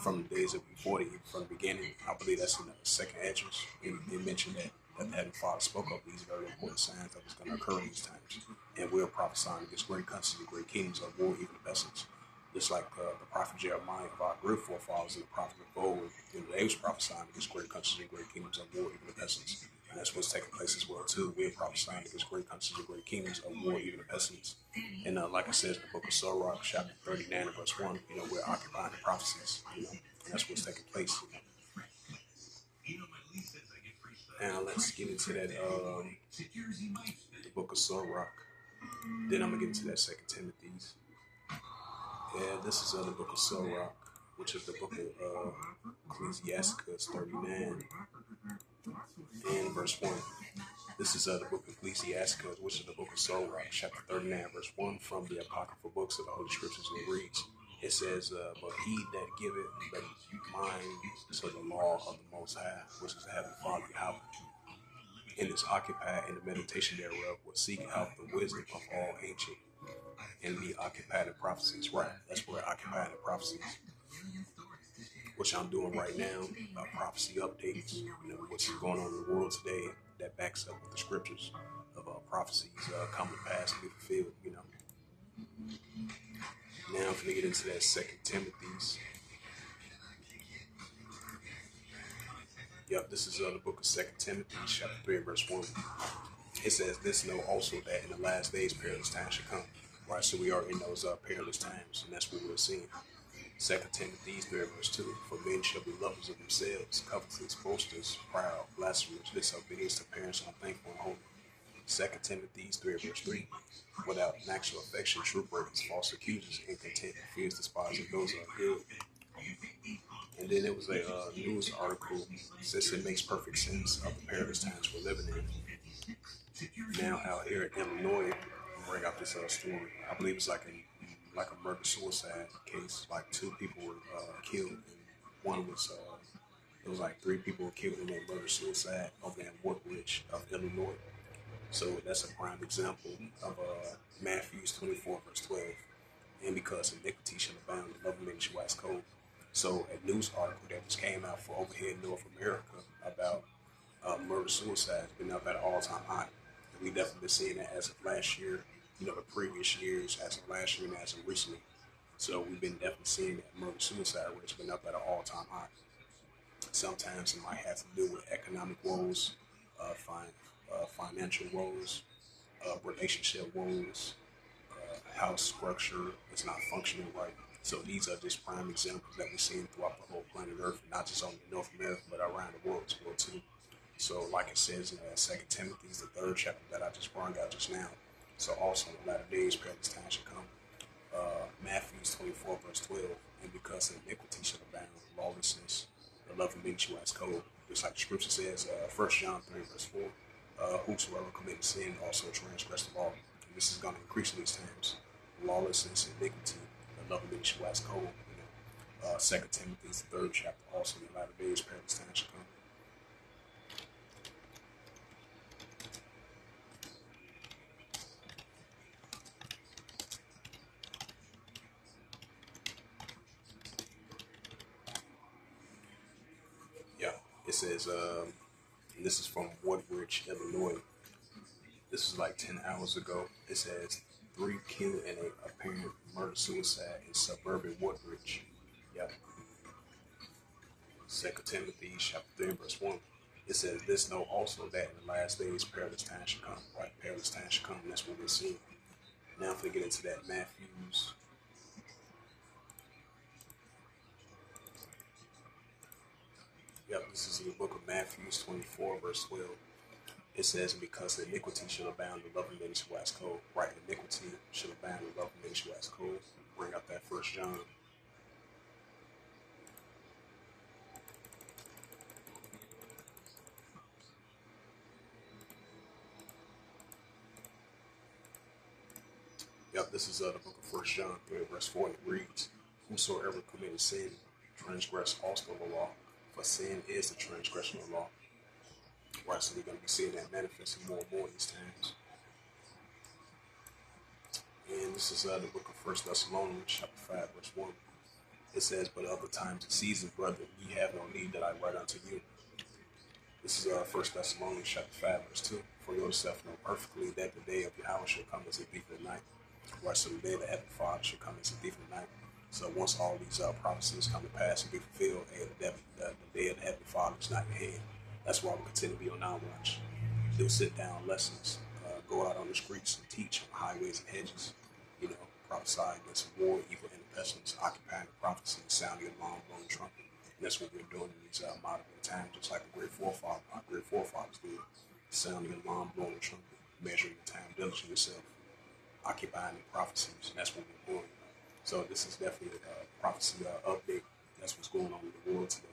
from the days of before from the beginning. I believe that's in the second Esdras. It mentioned that the Heavenly Father spoke of these very important signs that was going to occur in these times. And we're prophesying against great countries and great kingdoms of war, even the pestilence. Just like the prophet Jeremiah of our great forefathers and the prophet of old, they was prophesying against great countries and great kingdoms of war, even the pestilence. And that's what's taking place as well too. We're prophesying against great countries and great kingdoms of war, even the pestilence. And like I said in the book of Sirach, chapter 39 and verse 1, we're occupying the prophecies, and that's what's taking place. Now let's get into that the book of Sirach. Then I'm gonna get into that Second Timothy's. Yeah, this is the book of Sirach, which is the book of Ecclesiasticus 39 and verse 1. This is the book of Ecclesiasticus, which is the book of Sirach, chapter 39, verse 1, from the apocryphal books of the Holy Scriptures, and it reads, it says, but he that giveth the mind to the law of the Most High, which is the Heavenly Father, Yahweh, and is occupied in the meditation thereof, will seek out the wisdom of all ancient, and be occupied in prophecies. Right, that's where occupied in prophecies, which I'm doing right now, prophecy updates, what's going on in the world today that backs up with the scriptures of prophecies coming to pass and be fulfilled, Now I'm going to get into that Second Timothy's. Yep, this is the book of Second Timothy, chapter 3, verse 1. It says, this know also that in the last days perilous times shall come. Right, so we are in those perilous times, and that's what we're seeing. Second Timothy 3, verse 2. For men shall be lovers of themselves, covetous, boasters, proud, blasphemers, disobedience to parents, unthankful, and holy. Second Timothy 3, verse 3. Without natural affection, true breakers, false accusers, incontent, fierce despisers, those are good. And then there was a news article that says it makes perfect sense of the perilous times we're living in. Now out here in Illinois, I'll bring out this story. I believe it's like a murder-suicide case. Like 2 people were killed, and one was it was like 3 people were killed in that murder-suicide over in Woodbridge of Illinois. So that's a prime example of Matthew 24, verse 12. And because iniquity shall abound, love and shall wax cold. So a news article that just came out for over here in North America about murder-suicide has been up at an all-time high. And we definitely been seeing that as of last year, the previous years, as of last year and as of recently. So we've been definitely seeing that murder-suicide rate's been up at an all-time high. Sometimes it might have to do with economic woes, financial woes, relationship woes, house structure is not functioning right. So these are just prime examples that we're seeing throughout the whole planet Earth, not just only North America, but around the world as well too. So like it says in 2 Timothy, the 3rd chapter that I just brought out just now. So also in the latter days, perilous times shall come. Matthew 24, verse 12. And because iniquity shall abound, lawlessness, the love of many shall wax cold. Just like the scripture says, 1 John 3, verse 4. Whosoever committed sin also transgressed the law. And this is going to increase in these times. Lawlessness, iniquity, the love of many shall wax cold. 2 Timothy, the 3rd chapter, also in the latter days, perilous times shall come. Yeah, it says, and this is from Woodbridge, Illinois. This was like 10 hours ago. It says 3 killed in a apparent murder-suicide in suburban Woodbridge. Yep. 2 Timothy chapter 3, verse 1. It says, this know also that in the last days perilous times shall come. Right, perilous times shall come, and that's what we're seeing. Now if we get into that Matthew's. Yep, this is in the book of Matthew 24, verse 12. It says, because the iniquity shall abound, the love of many shall wax cold. Right, iniquity shall abound, the love of many shall wax cold. Bring out that 1 John. This is the book of First John 3, verse 4, and it reads, "Whosoever committed sin transgress also the law, for sin is the transgression of the law." Right, so we're going to be seeing that manifesting more and more these times. And this is the book of First Thessalonians, chapter 5, verse 1. It says, "But other times and seasons, brother, ye have no need that I write unto you." This is First Thessalonians, chapter 5, verse 2. "For yourself know perfectly that the day of Yahweh shall come as a thief in the night." Right, so the day of the Heavenly Father shall come as a thief in the night. So once all these prophecies come to pass and be fulfilled, and the day of the Heavenly Father is not in hand. That's why we continue to be on our watch. They'll sit down lessons, go out on the streets and teach on highways and hedges, prophesy against war, evil, and pestilence, occupying the prophecy, sounding a long blown trumpet. And that's what we're doing in these modern times, just like our great forefathers did, sounding a long blown trumpet, measuring the time diligently yourself, occupying the prophecies. And that's what we're doing. So this is definitely a prophecy update. That's what's going on in the world today.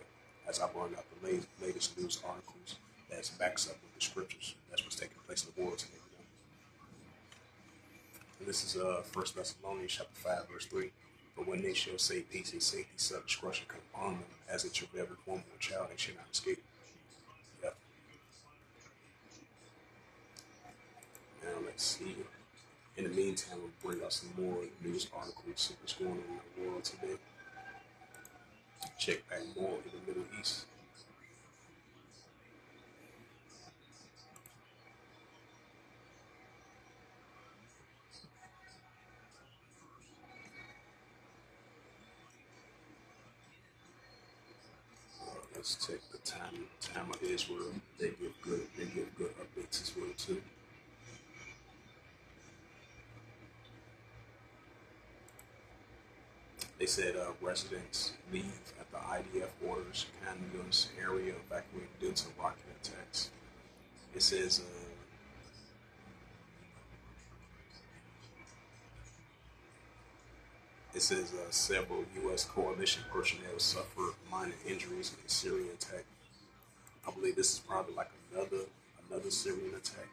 As I brought out the latest news articles that backs up with the scriptures. That's what's taking place in the world today. And this is 1 Thessalonians chapter 5, verse 3. "But when they shall say peace and safety, such destruction come upon them, as it shall every woman or child, they shall not escape." Yep. Now let's see. In the meantime, we'll bring out some more news articles, see what's going on in the world today. Check back more in the Middle East. Let's take the time of Israel. They give good updates as well too. They said residents leave at the IDF orders Khan Yunus area evacuated due to rocket attacks. It says several U.S. coalition personnel suffered minor injuries in the Syrian attack. I believe this is probably like another Syrian attack.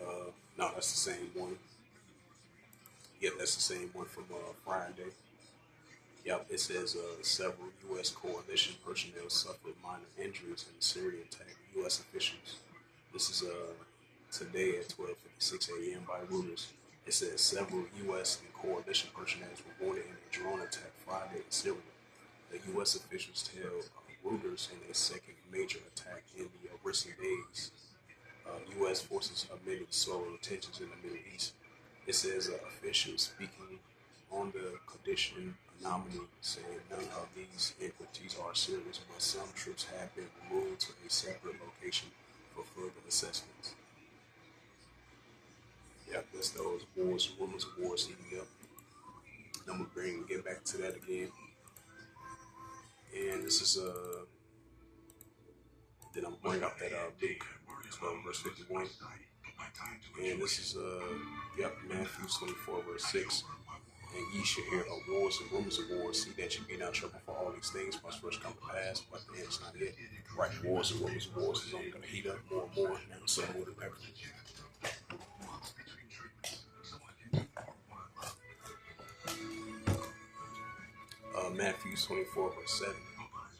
No, that's the same one. Yep, that's the same one from Friday. Yep, it says several U.S. coalition personnel suffered minor injuries in the Syrian attack. U.S. officials. This is today at 12:56 a.m. by Reuters. It says several U.S. and coalition personnel were wounded in a drone attack Friday in Syria. The U.S. officials tell Reuters in a second major attack in the recent days. U.S. forces amid slower tensions in the Middle East. It says officials speaking on the condition anomaly, saying none of these entities are serious, but some troops have been removed to a separate location for further assessments. Yep, that's those wars, rumors of wars heating up. I'm gonna get back to that again. And this is then I'm bring up that Luke 12 verse 51. And this is Matthew 24 verse 6. "And ye shall hear of wars and rumors of wars. See that you be not troubled, for all these things must first come to pass, but the end is not yet." Right, wars and rumors of wars is only going to heat up more and more. Now, so more than ever. Matthew 24 verse 7.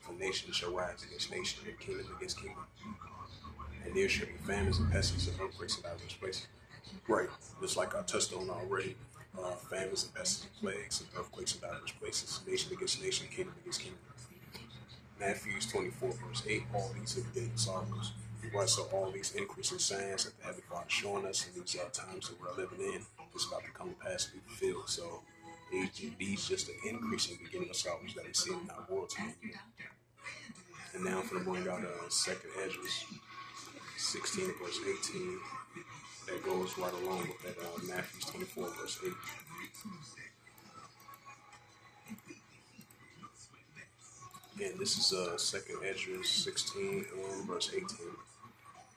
"For nation shall rise against nation, and kingdom against kingdom. And there shall be famines and pestilence and earthquakes in diverse places." Right, just like I touched on already. Famines and pestilence, plagues and earthquakes in diverse places. Nation against nation, kingdom against kingdom. Matthew 24 verse 8. "All these are beginning sorrows." Right, so all these increasing signs that the Heavenly Father is showing us in these times that we're living in is about to come to pass and be fulfilled. So these just the increasing beginning of sorrows that we see in our world today. And now I'm going to bring out second Esdras 16 verse 18. That goes right along with that Matthew 24 verse 8. And this is second Esdras 16 and verse 18.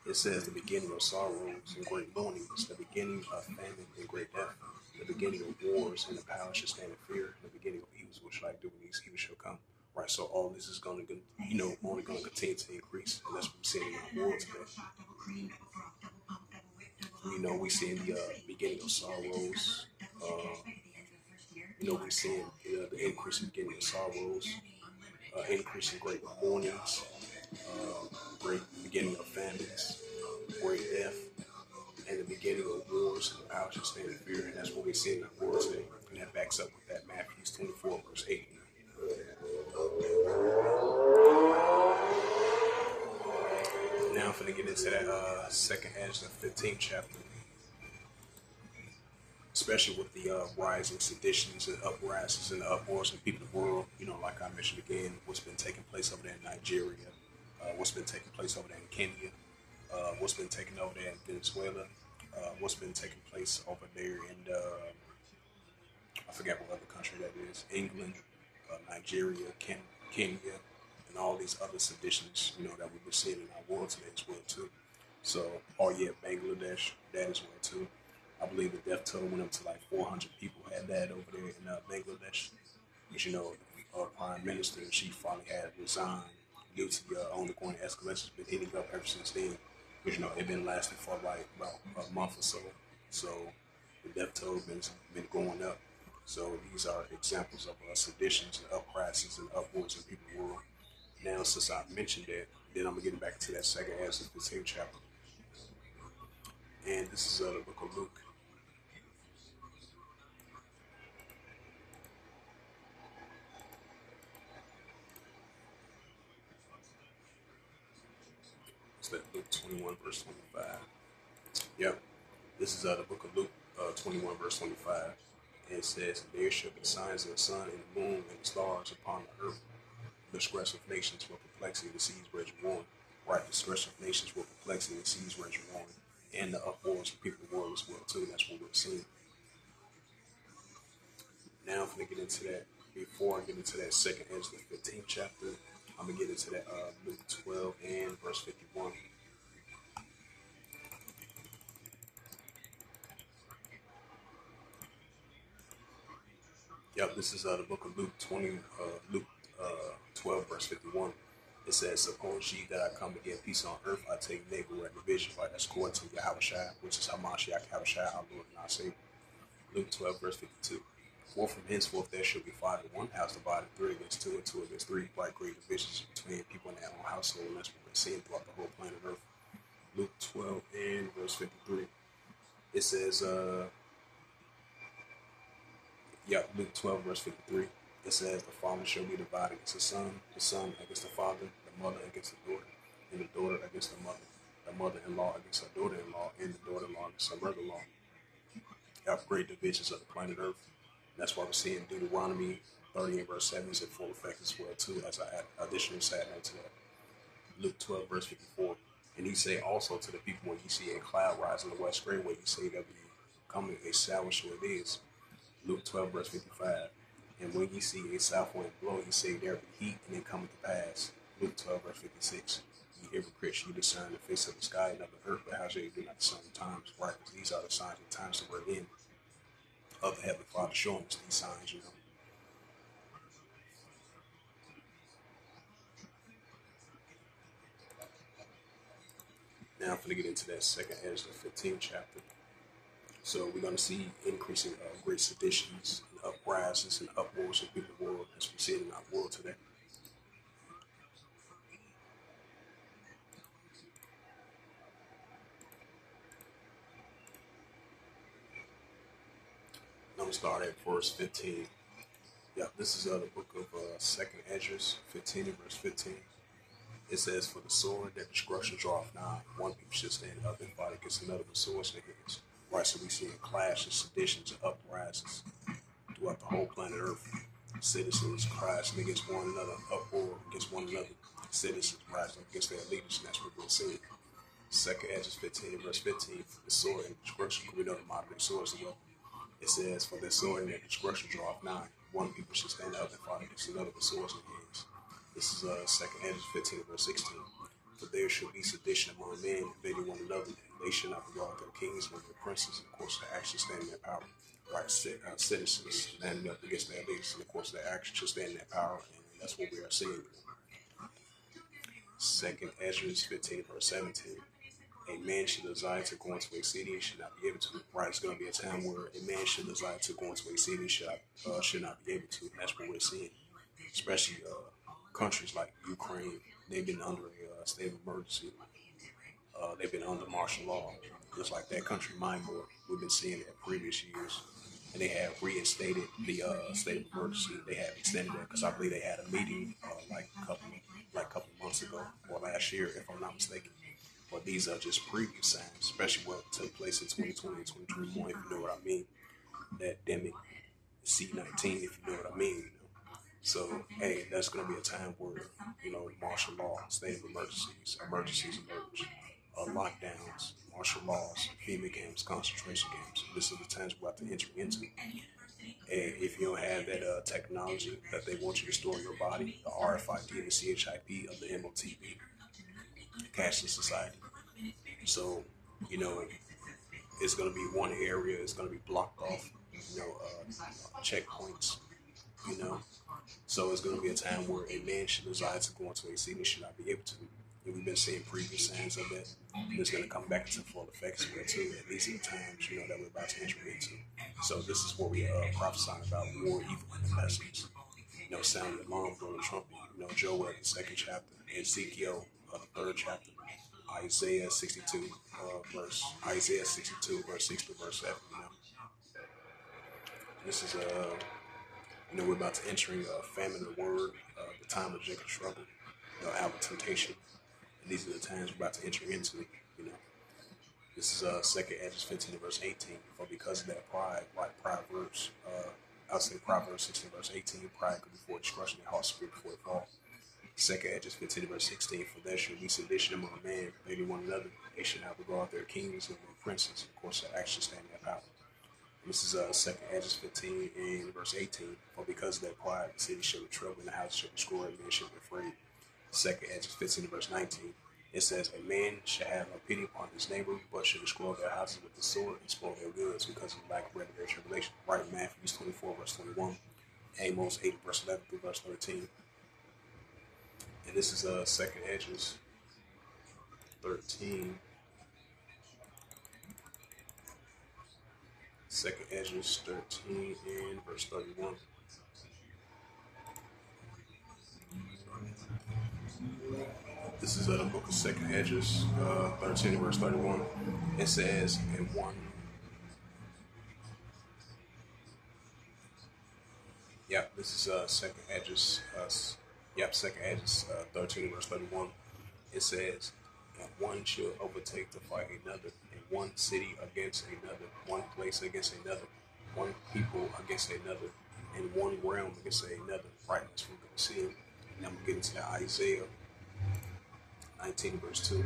It says, "The beginning of sorrows and great mournings, the beginning of famine and great death, the beginning of wars, and the power shall stand in fear, the beginning of evils which like doing these evils shall come." Right, so all this is going to, only going to continue to increase, and that's what we're seeing in the world today. We see the beginning of sorrows, We're seeing the increase in beginning of sorrows, increase in great mournings, great beginning of famines, great death, and the beginning of wars and power should stand in fear. And that's what we're seeing in the war today. And that backs up with that Matthew 24, verse 8. Now I'm going to get into that second Ezra 15th chapter, especially with the rising seditions and uprisings and the uproars in people of the world. Like I mentioned again, what's been taking place over there in Nigeria, what's been taking place over there in Kenya, what's been taking over there in Venezuela, what's been taking place over there in, I forget what other country that is, England, Nigeria, Kenya, and all these other seditions, that we've been seeing in our world today as well, too. So, Bangladesh, that as well, too. I believe the death toll went up to like 400 people had that over there in Bangladesh. But our prime minister, she finally had resigned due to the ongoing escalation. It's been heating up ever since then. But it's been lasting for like about a month or so. So the death toll been going up. So these are examples of seditions and uprisings and upwards in people's world. Now, since I mentioned that, then I'm gonna get back to that second Ezra 15th chapter. And this is the book of Luke. It's that Luke 21, verse 25. Yep. This is the book of Luke 21, verse 25. And it says, there shall be signs of the sun and the moon and the stars upon the earth. The distress of nations will perplexity, the seas raging warm. Right, the distress of nations will perplexity, the seas raging warm. And the uproars of people of the world as well, too. That's what we're seeing. Now, I'm going to get into that. Before I get into that second Ezra 15th chapter, I'm going to get into that Luke 12 and verse 51. Yep, this is the book of Luke 12, verse 51. It says, suppose ye that I come to get peace on earth, I take neighbor at division, right? That's according to Yahushua, which is Hamashiach Yahushua, our Lord and our Savior. Luke 12, verse 52. For from henceforth there shall be five in one house, divided 3 against 2 and 2 against 3, right? Great divisions between people in their own household, and that's what we're seeing throughout the whole planet Earth. Luke 12 and verse 53. It says, Luke 12, verse 53. It says, the father shall be divided against the son against the father, the mother against the daughter, and the daughter against the mother-in-law against her daughter-in-law, and the daughter-in-law against her mother-in-law. Have great divisions of the planet Earth. That's why we're seeing Deuteronomy 30 and verse 7 is in full effect as well, too, as I additional side note to that. Luke 12, verse 54. And he say also to the people, when you see a cloud rise in the west straightway, you say that be coming a shower, so it is. Luke 12, verse 55. And when you see a south wind blow, you say there be heat, and it cometh to pass. Luke 12, verse 56. Ye hypocrites, you discern the face of the sky and of the earth, but how shall you do not discern the times? Right, because these are the signs and times that we're in. Of the Heavenly Father showing us these signs, Now I'm going to get into that second Ezra 15th chapter. So we're going to see increasing great seditions and uprisings and uproars in people of the world as we see it in our world today. I'm going to start at verse 15. Yeah, this is the book of second Ezra 15 and verse 15. It says, for the sword that destruction draweth nigh, one people should stand up and fight against another with swords in their hands. Right, so we see a clash of seditions and uprisings throughout the whole planet Earth. Citizens crashing against one another, uproar against one another. Citizens rising against their leaders, and that's what we're seeing. Second Ezra 15 verse 15, for the sword and destruction could be another moderate swords as well. It says, for the sword and destruction draweth nigh, one people should stand up and fight against another with swords in hands. This is second Ezra 15 verse 16. For there shall be sedition among men, invading one another. They shall not regard their kings nor their princes, and of course their actions stand in their power. Right, citizens standing up against their leaders, and of course their actions should stand in their power, and that's what we are seeing. Second Ezra 15 verse 17. a man should desire to go into a city and should not be able to. Right, it's going to be a time where a man should desire to go into a city and should not be able to. And that's what we're seeing, especially countries like Ukraine. They've been under a state of emergency. They've been under martial law, just like that country, Myanmar. We've been seeing it in previous years, and they have reinstated the state of emergency. They have extended it because I believe they had a meeting like a couple months ago or last year, if I'm not mistaken. But these are just preview signs, especially what took place in 2020 and 2021, if you know what I mean. That demic C-19, if you know what I mean. So, hey, that's going to be a time where, martial law, state of emergencies emerge, lockdowns, martial laws, FEMA camps, concentration camps. This is the times we're about to enter into. And if you don't have that technology that they want you to store in your body, the RFID and the CHIP of the MOTB, cashless society. So, you know, it's going to be one area, it's going to be blocked off, checkpoints, you know. So it's going to be a time where a man should desire to go into a city and should not be able to. And we've been seeing previous signs of that. And it's going to come back into full effect as well, too. At least at the times, that we're about to enter into. So this is what we prophesying about war, evil, and the pestilence. Sound the alarm, blowing the trumpet. Joel, the 2nd chapter, Ezekiel, the 3rd chapter, Isaiah 62, verse 6 to verse 7. This is we're about to entering a famine of the word, the time of Jacob's trouble, hour of temptation. And these are the times we're about to enter into. This is 2nd Edges 15 to verse 18. For because of that pride, like Proverbs, I'll say Proverbs 16 verse 18, pride could before destruction, and heart spirit before it fall. 2nd Edges 15 to verse 16. For there shall be sedition among men, hating one another. They should not regard their kings and their princes. Of course, their actions stand in their power. This is 2nd Edges 15 and verse 18. For because of that pride, the city shall be troubled, and the house shall be destroyed, and men shall be afraid. 2nd Edges 15 and verse 19. It says, a man shall have no pity upon his neighbor, but shall destroy their houses with the sword and spoil their goods because of the lack of bread and their tribulation. Right, Matthew 24 verse 21. Amos 8 verse 11 through verse 13. And this is 2nd Edges 13. 2nd Edges 13 and verse 31. This is the book of 2nd Edges, 13 and verse 31. It says, this is 2nd Edges, 2nd Edges 13 and verse 31. It says, and one shall overtake to fight another, and one city against another, one place against another, one people against another, and one realm against another. Right, that's what we're going to see. And I'm going to get into Isaiah 19 verse 2.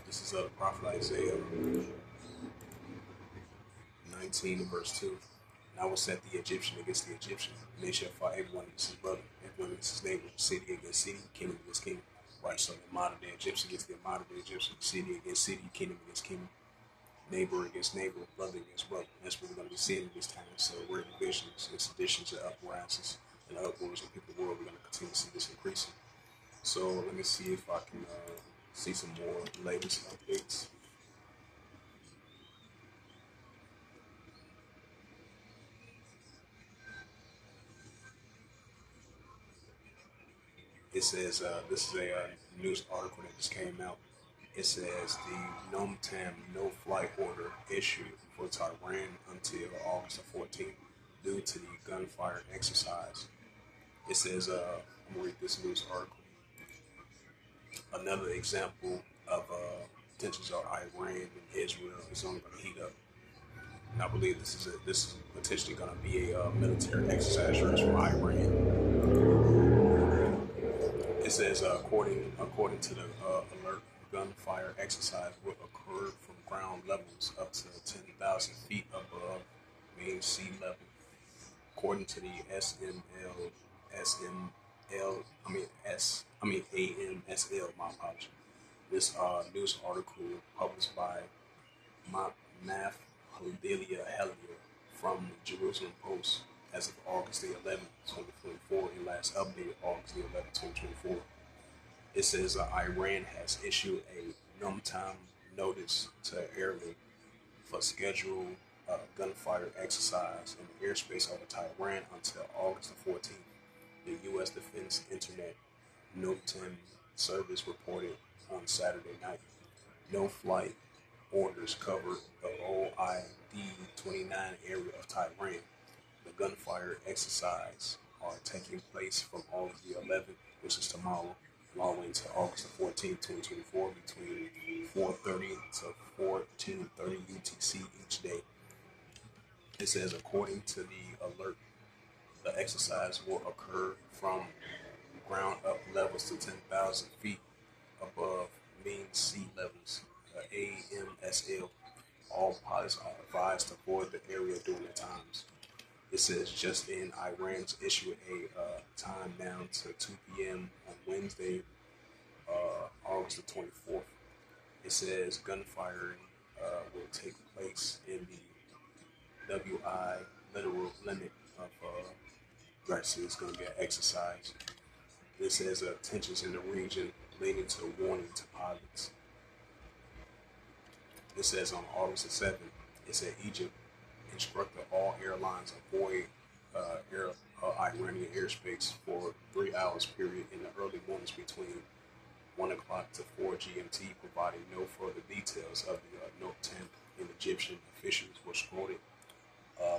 This is the prophet Isaiah 19 verse 2. And I will set the Egyptian against the Egyptian, and they shall fight everyone against his brother, everyone against his neighbor, city against city, kingdom against kingdom. Right, so the modern day Egyptian against the modern day Egyptian, city against city, kingdom against kingdom, neighbor against neighbor, brother against brother. That's what we're going to be seeing in this time. So we're divisions and seditions and uprisings and upwards of people in the world. We're going to continue to see this increasing. So let me see if I can see some more latest updates. It says, this is a news article that just came out. It says the NOMTAM no-flight order issued for Tehran until August 14th due to the gunfire exercise. It says, I'm going to read this news article. Another example of tensions on Iran and Israel is only going to heat up. And I believe this is potentially going to be a military exercise from Iran. It says, according to the alert, gunfire exercise will occur from ground levels up to 10,000 feet above main sea level. According to the AMSL, my apologies. This news article published by Math Halelia from the Jerusalem Post as of August the 11th, 2024, in last updated August the 11th, 2024. It says Iran has issued a time notice to airmen for scheduled gunfire exercise in the airspace over Tehran until August the 14th. The U.S. Defense Internet NOTAM service reported on Saturday night. No flight orders covered the OID-29 area of Tehran. The gunfire exercise are taking place from August the 11th, which is tomorrow, all the way to August the 14th, 2024, between 4:30 to 14:30 UTC each day. It says, according to the alert, the exercise will occur from ground up levels to 10,000 feet above mean sea levels, AMSL. All pilots are advised to avoid the area during the times. It says just in, Iran's issued a time down to 2 p.m. on Wednesday, August the 24th. It says gunfire will take place in the WI literal limit of right, so it's going to be an exercise. It says tensions in the region leading to a warning to pilots. It says on August the 7th, it said Egypt instructed all airlines avoid Iranian airspace for 3 hours period in the early mornings between 1 o'clock to 4 GMT, providing no further details of the note 10 in Egyptian officials was quoted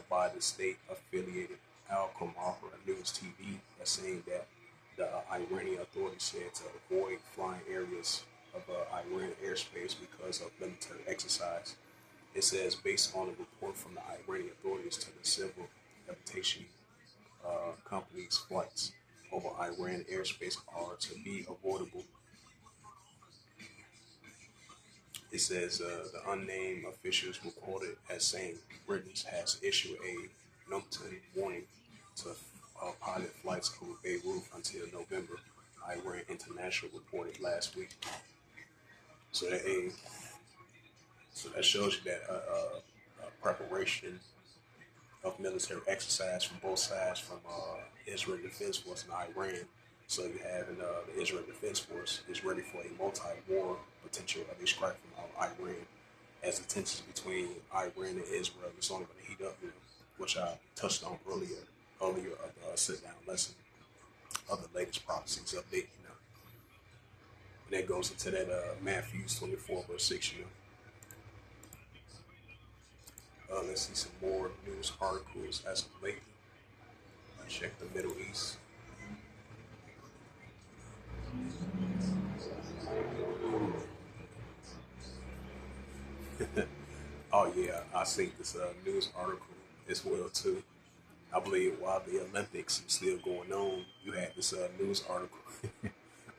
by the state-affiliated Al Qamara News TV as saying that the Iranian authorities said to avoid flying areas of Iran airspace because of military exercise. It says, based on a report from the Iranian authorities to the civil aviation company's flights over Iran airspace are to be avoidable. It says the unnamed officials were quoted as saying Britain has issued a Numpton warning to pilot flights over Beirut until November. Iran International reported last week. So that shows you that preparation of military exercise from both sides, from Israel Defense Force and Iran. So you have the Israel Defense Force is ready for a multi-war potential of a strike from Iran, as the tensions between Iran and Israel is only going to heat up, which I touched on earlier of the sit-down lesson of the latest prophecies update. And that goes into that Matthew 24 verse 6. Let's see some more news articles as of lately. Check the Middle East. Oh yeah, I seen this news article as well too. I believe while the Olympics was still going on, you had this news article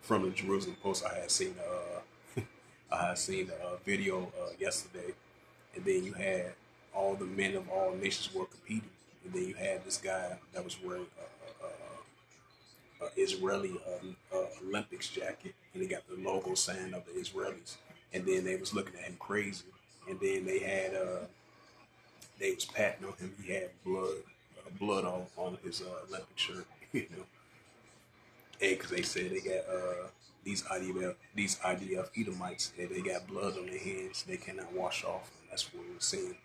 from the Jerusalem Post. I had seen a video yesterday, and then you had all the men of all nations were competing, and then you had this guy that was wearing Israeli Olympics jacket, and he got the logo saying of the Israelis, and then they was looking at him crazy, and then they was patting on him. He had blood on his Olympic shirt, and because they said they got these IDF Edomites, and they got blood on their hands they cannot wash off, and that's what we were seeing.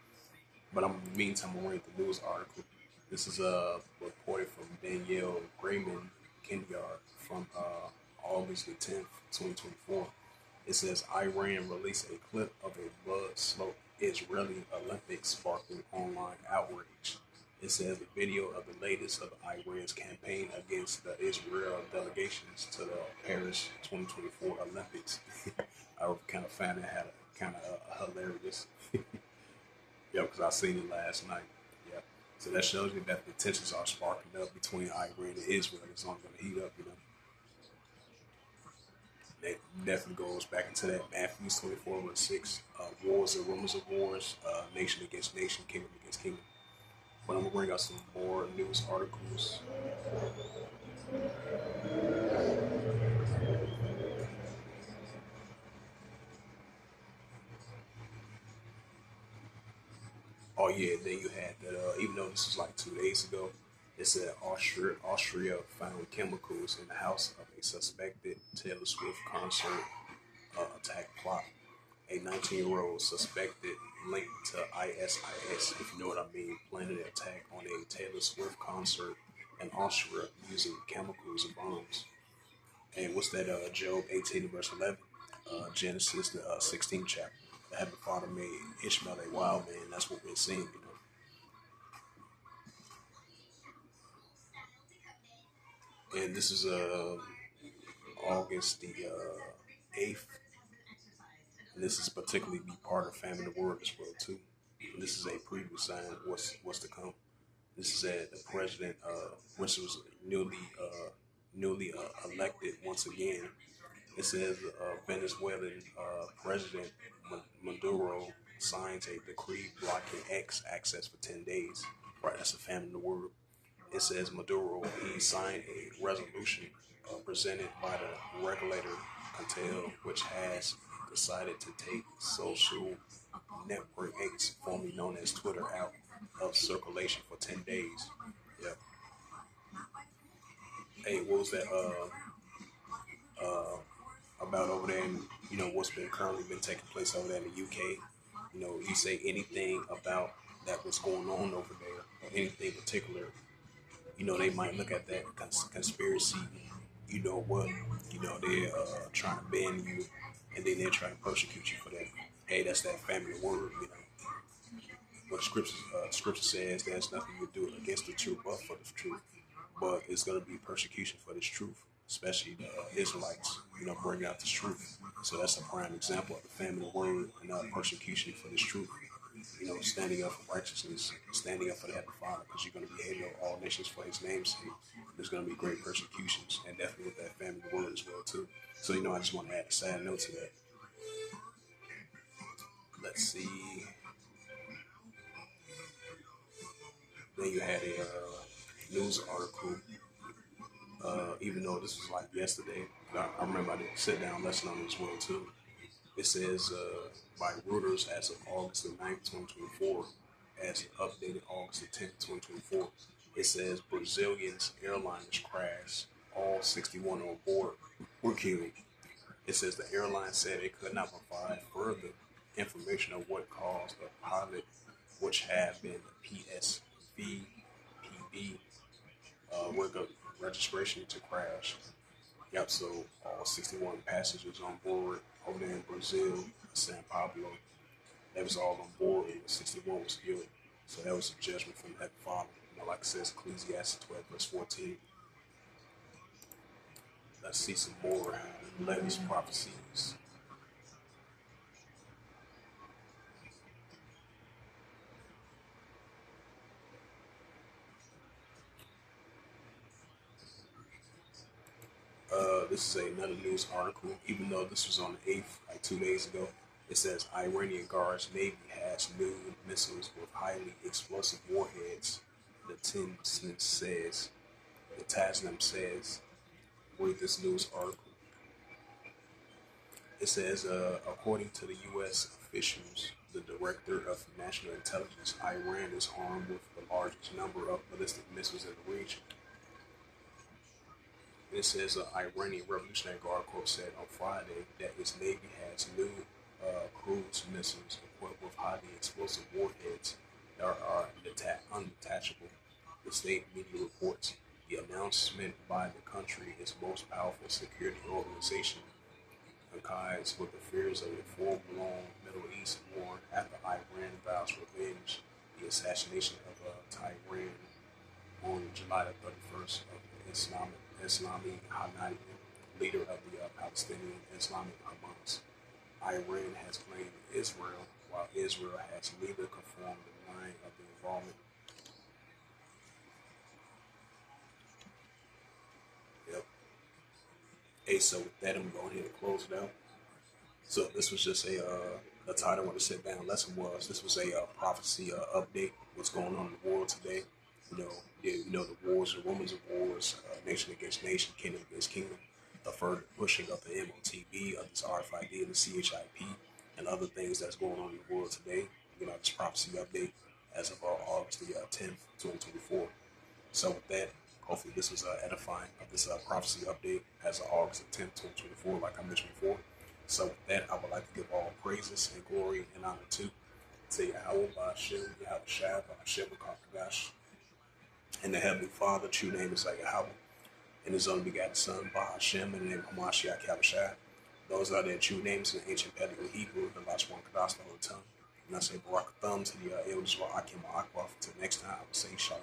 But in the meantime, I'm reading the news article. This is reported from Danielle Grayman Kindyard from August the 10th, 2024. It says Iran released a clip of a blood-soaked Israeli Olympics sparking online outrage. It says the video of the latest of Iran's campaign against the Israel delegations to the Paris 2024 Olympics. I kind of found that kind of hilarious. Yeah, because I seen it last night. Yeah, so that shows you that the tensions are sparking up between Iran and Israel. It's only going to heat up, That definitely goes back into that Matthew 24 verse 6. Wars and rumors of wars, nation against nation, kingdom against kingdom. But I'm going to bring out some more news articles. Oh yeah, then you had that. Even though this was like 2 days ago, It said Austria found chemicals in the house of a suspected Taylor Swift concert attack plot. A 19-year-old suspected linked to ISIS, if you know what I mean, planted an attack on a Taylor Swift concert in Austria using chemicals and bombs. And what's that? Job 18 verse 11, Genesis the 16th chapter. The Heavenly Father made Ishmael a wild man. That's what we're seeing, And this is August the 8th. And this is particularly be part of Famine the Word as well too. And this is a preview sign of what's to come. This is the president, which was newly elected once again. It says Venezuelan President Maduro signs a decree blocking X access for 10 days. Right, that's a famine in the word. It says Maduro, he signed a resolution presented by the regulator Cartel, which has decided to take social network X, formerly known as Twitter, out of circulation for 10 days. Yep. Hey, what was that about over there and what's been currently been taking place over there in the UK? You say anything about that what's going on over there or anything particular, they might look at that conspiracy, what, they're trying to ban you and then they're trying to persecute you for that. Hey, that's that family word, What scripture says there's nothing you do against the truth but for the truth. But it's going to be persecution for this truth, especially the Israelites, bringing out this truth. So that's a prime example of the family word and persecution for this truth. Standing up for righteousness, standing up for the Heavenly Father, because you're going to be hated of all nations for His name's sake. There's going to be great persecutions, and definitely with that family word as well too. So I just want to add a sad note to that. Let's see. Then you had a news article. Even though this was like yesterday, I remember I did a sit-down lesson on it as well too. It says by Reuters as of August the 9th, 2024, as updated August the 10th, 2024, it says Brazilians airliners crash, all 61 on board were killed. It says the airline said it could not provide further information on what caused the pilot, which had been PSV PB registration to crash. Yep, so all 61 passengers on board over there in Brazil, San Pablo, they was all on board and 61 was killed. So that was a judgment from that Father. Like it says Ecclesiastes 12 verse 14. Let's see some more Levi's prophecies. This is another news article, even though this was on the 8th, like 2 days ago. It says Iranian Guards Navy has new missiles with highly explosive warheads. The Tasnim says, read this news article. It says, according to the U.S. officials, the Director of National Intelligence, Iran is armed with the largest number of ballistic missiles in the region. It says Iranian Revolutionary Guard Corps said on Friday that its Navy has new cruise missiles equipped with highly explosive warheads that are undetachable. The state media reports the announcement by the country's most powerful security organization coincides with the fears of a full-blown Middle East war after Iran vows revenge the assassination of Tehran on July the 31st of the Islami Haniyeh, leader of the Palestinian Islamic Hamas. Iran has blamed Israel, while Israel has neither confirmed the line of the involvement. Yep. Hey, so with that, I'm going ahead and close it out. So this was just the title of the sit down lesson was this was a prophecy update. What's going on in the world today? The wars, the rumors of wars, nation against nation, kingdom against kingdom, the further pushing of the MOTB, of this RFID and the CHIP, and other things that's going on in the world today. This prophecy update as of August the 10th, 2024. So with that, hopefully this was edifying of this prophecy update as of August 10th, 2024, like I mentioned before. So with that, I would like to give all praises and glory and honor to Yahweh, Ba'ashem, Yahweh Shai, Ba'ashem, Kakadash, and the Heavenly Father. True name is Yahweh, and His only begotten Son, Ba'ashem, in the name of Hamashiach, Yahweh Shai. Those are their true names in ancient Paleo Hebrew, the last one Kadas, the whole tongue. And I say Barak Thumb to the elders of Akim Akbar. Until next time, I will say Shalom.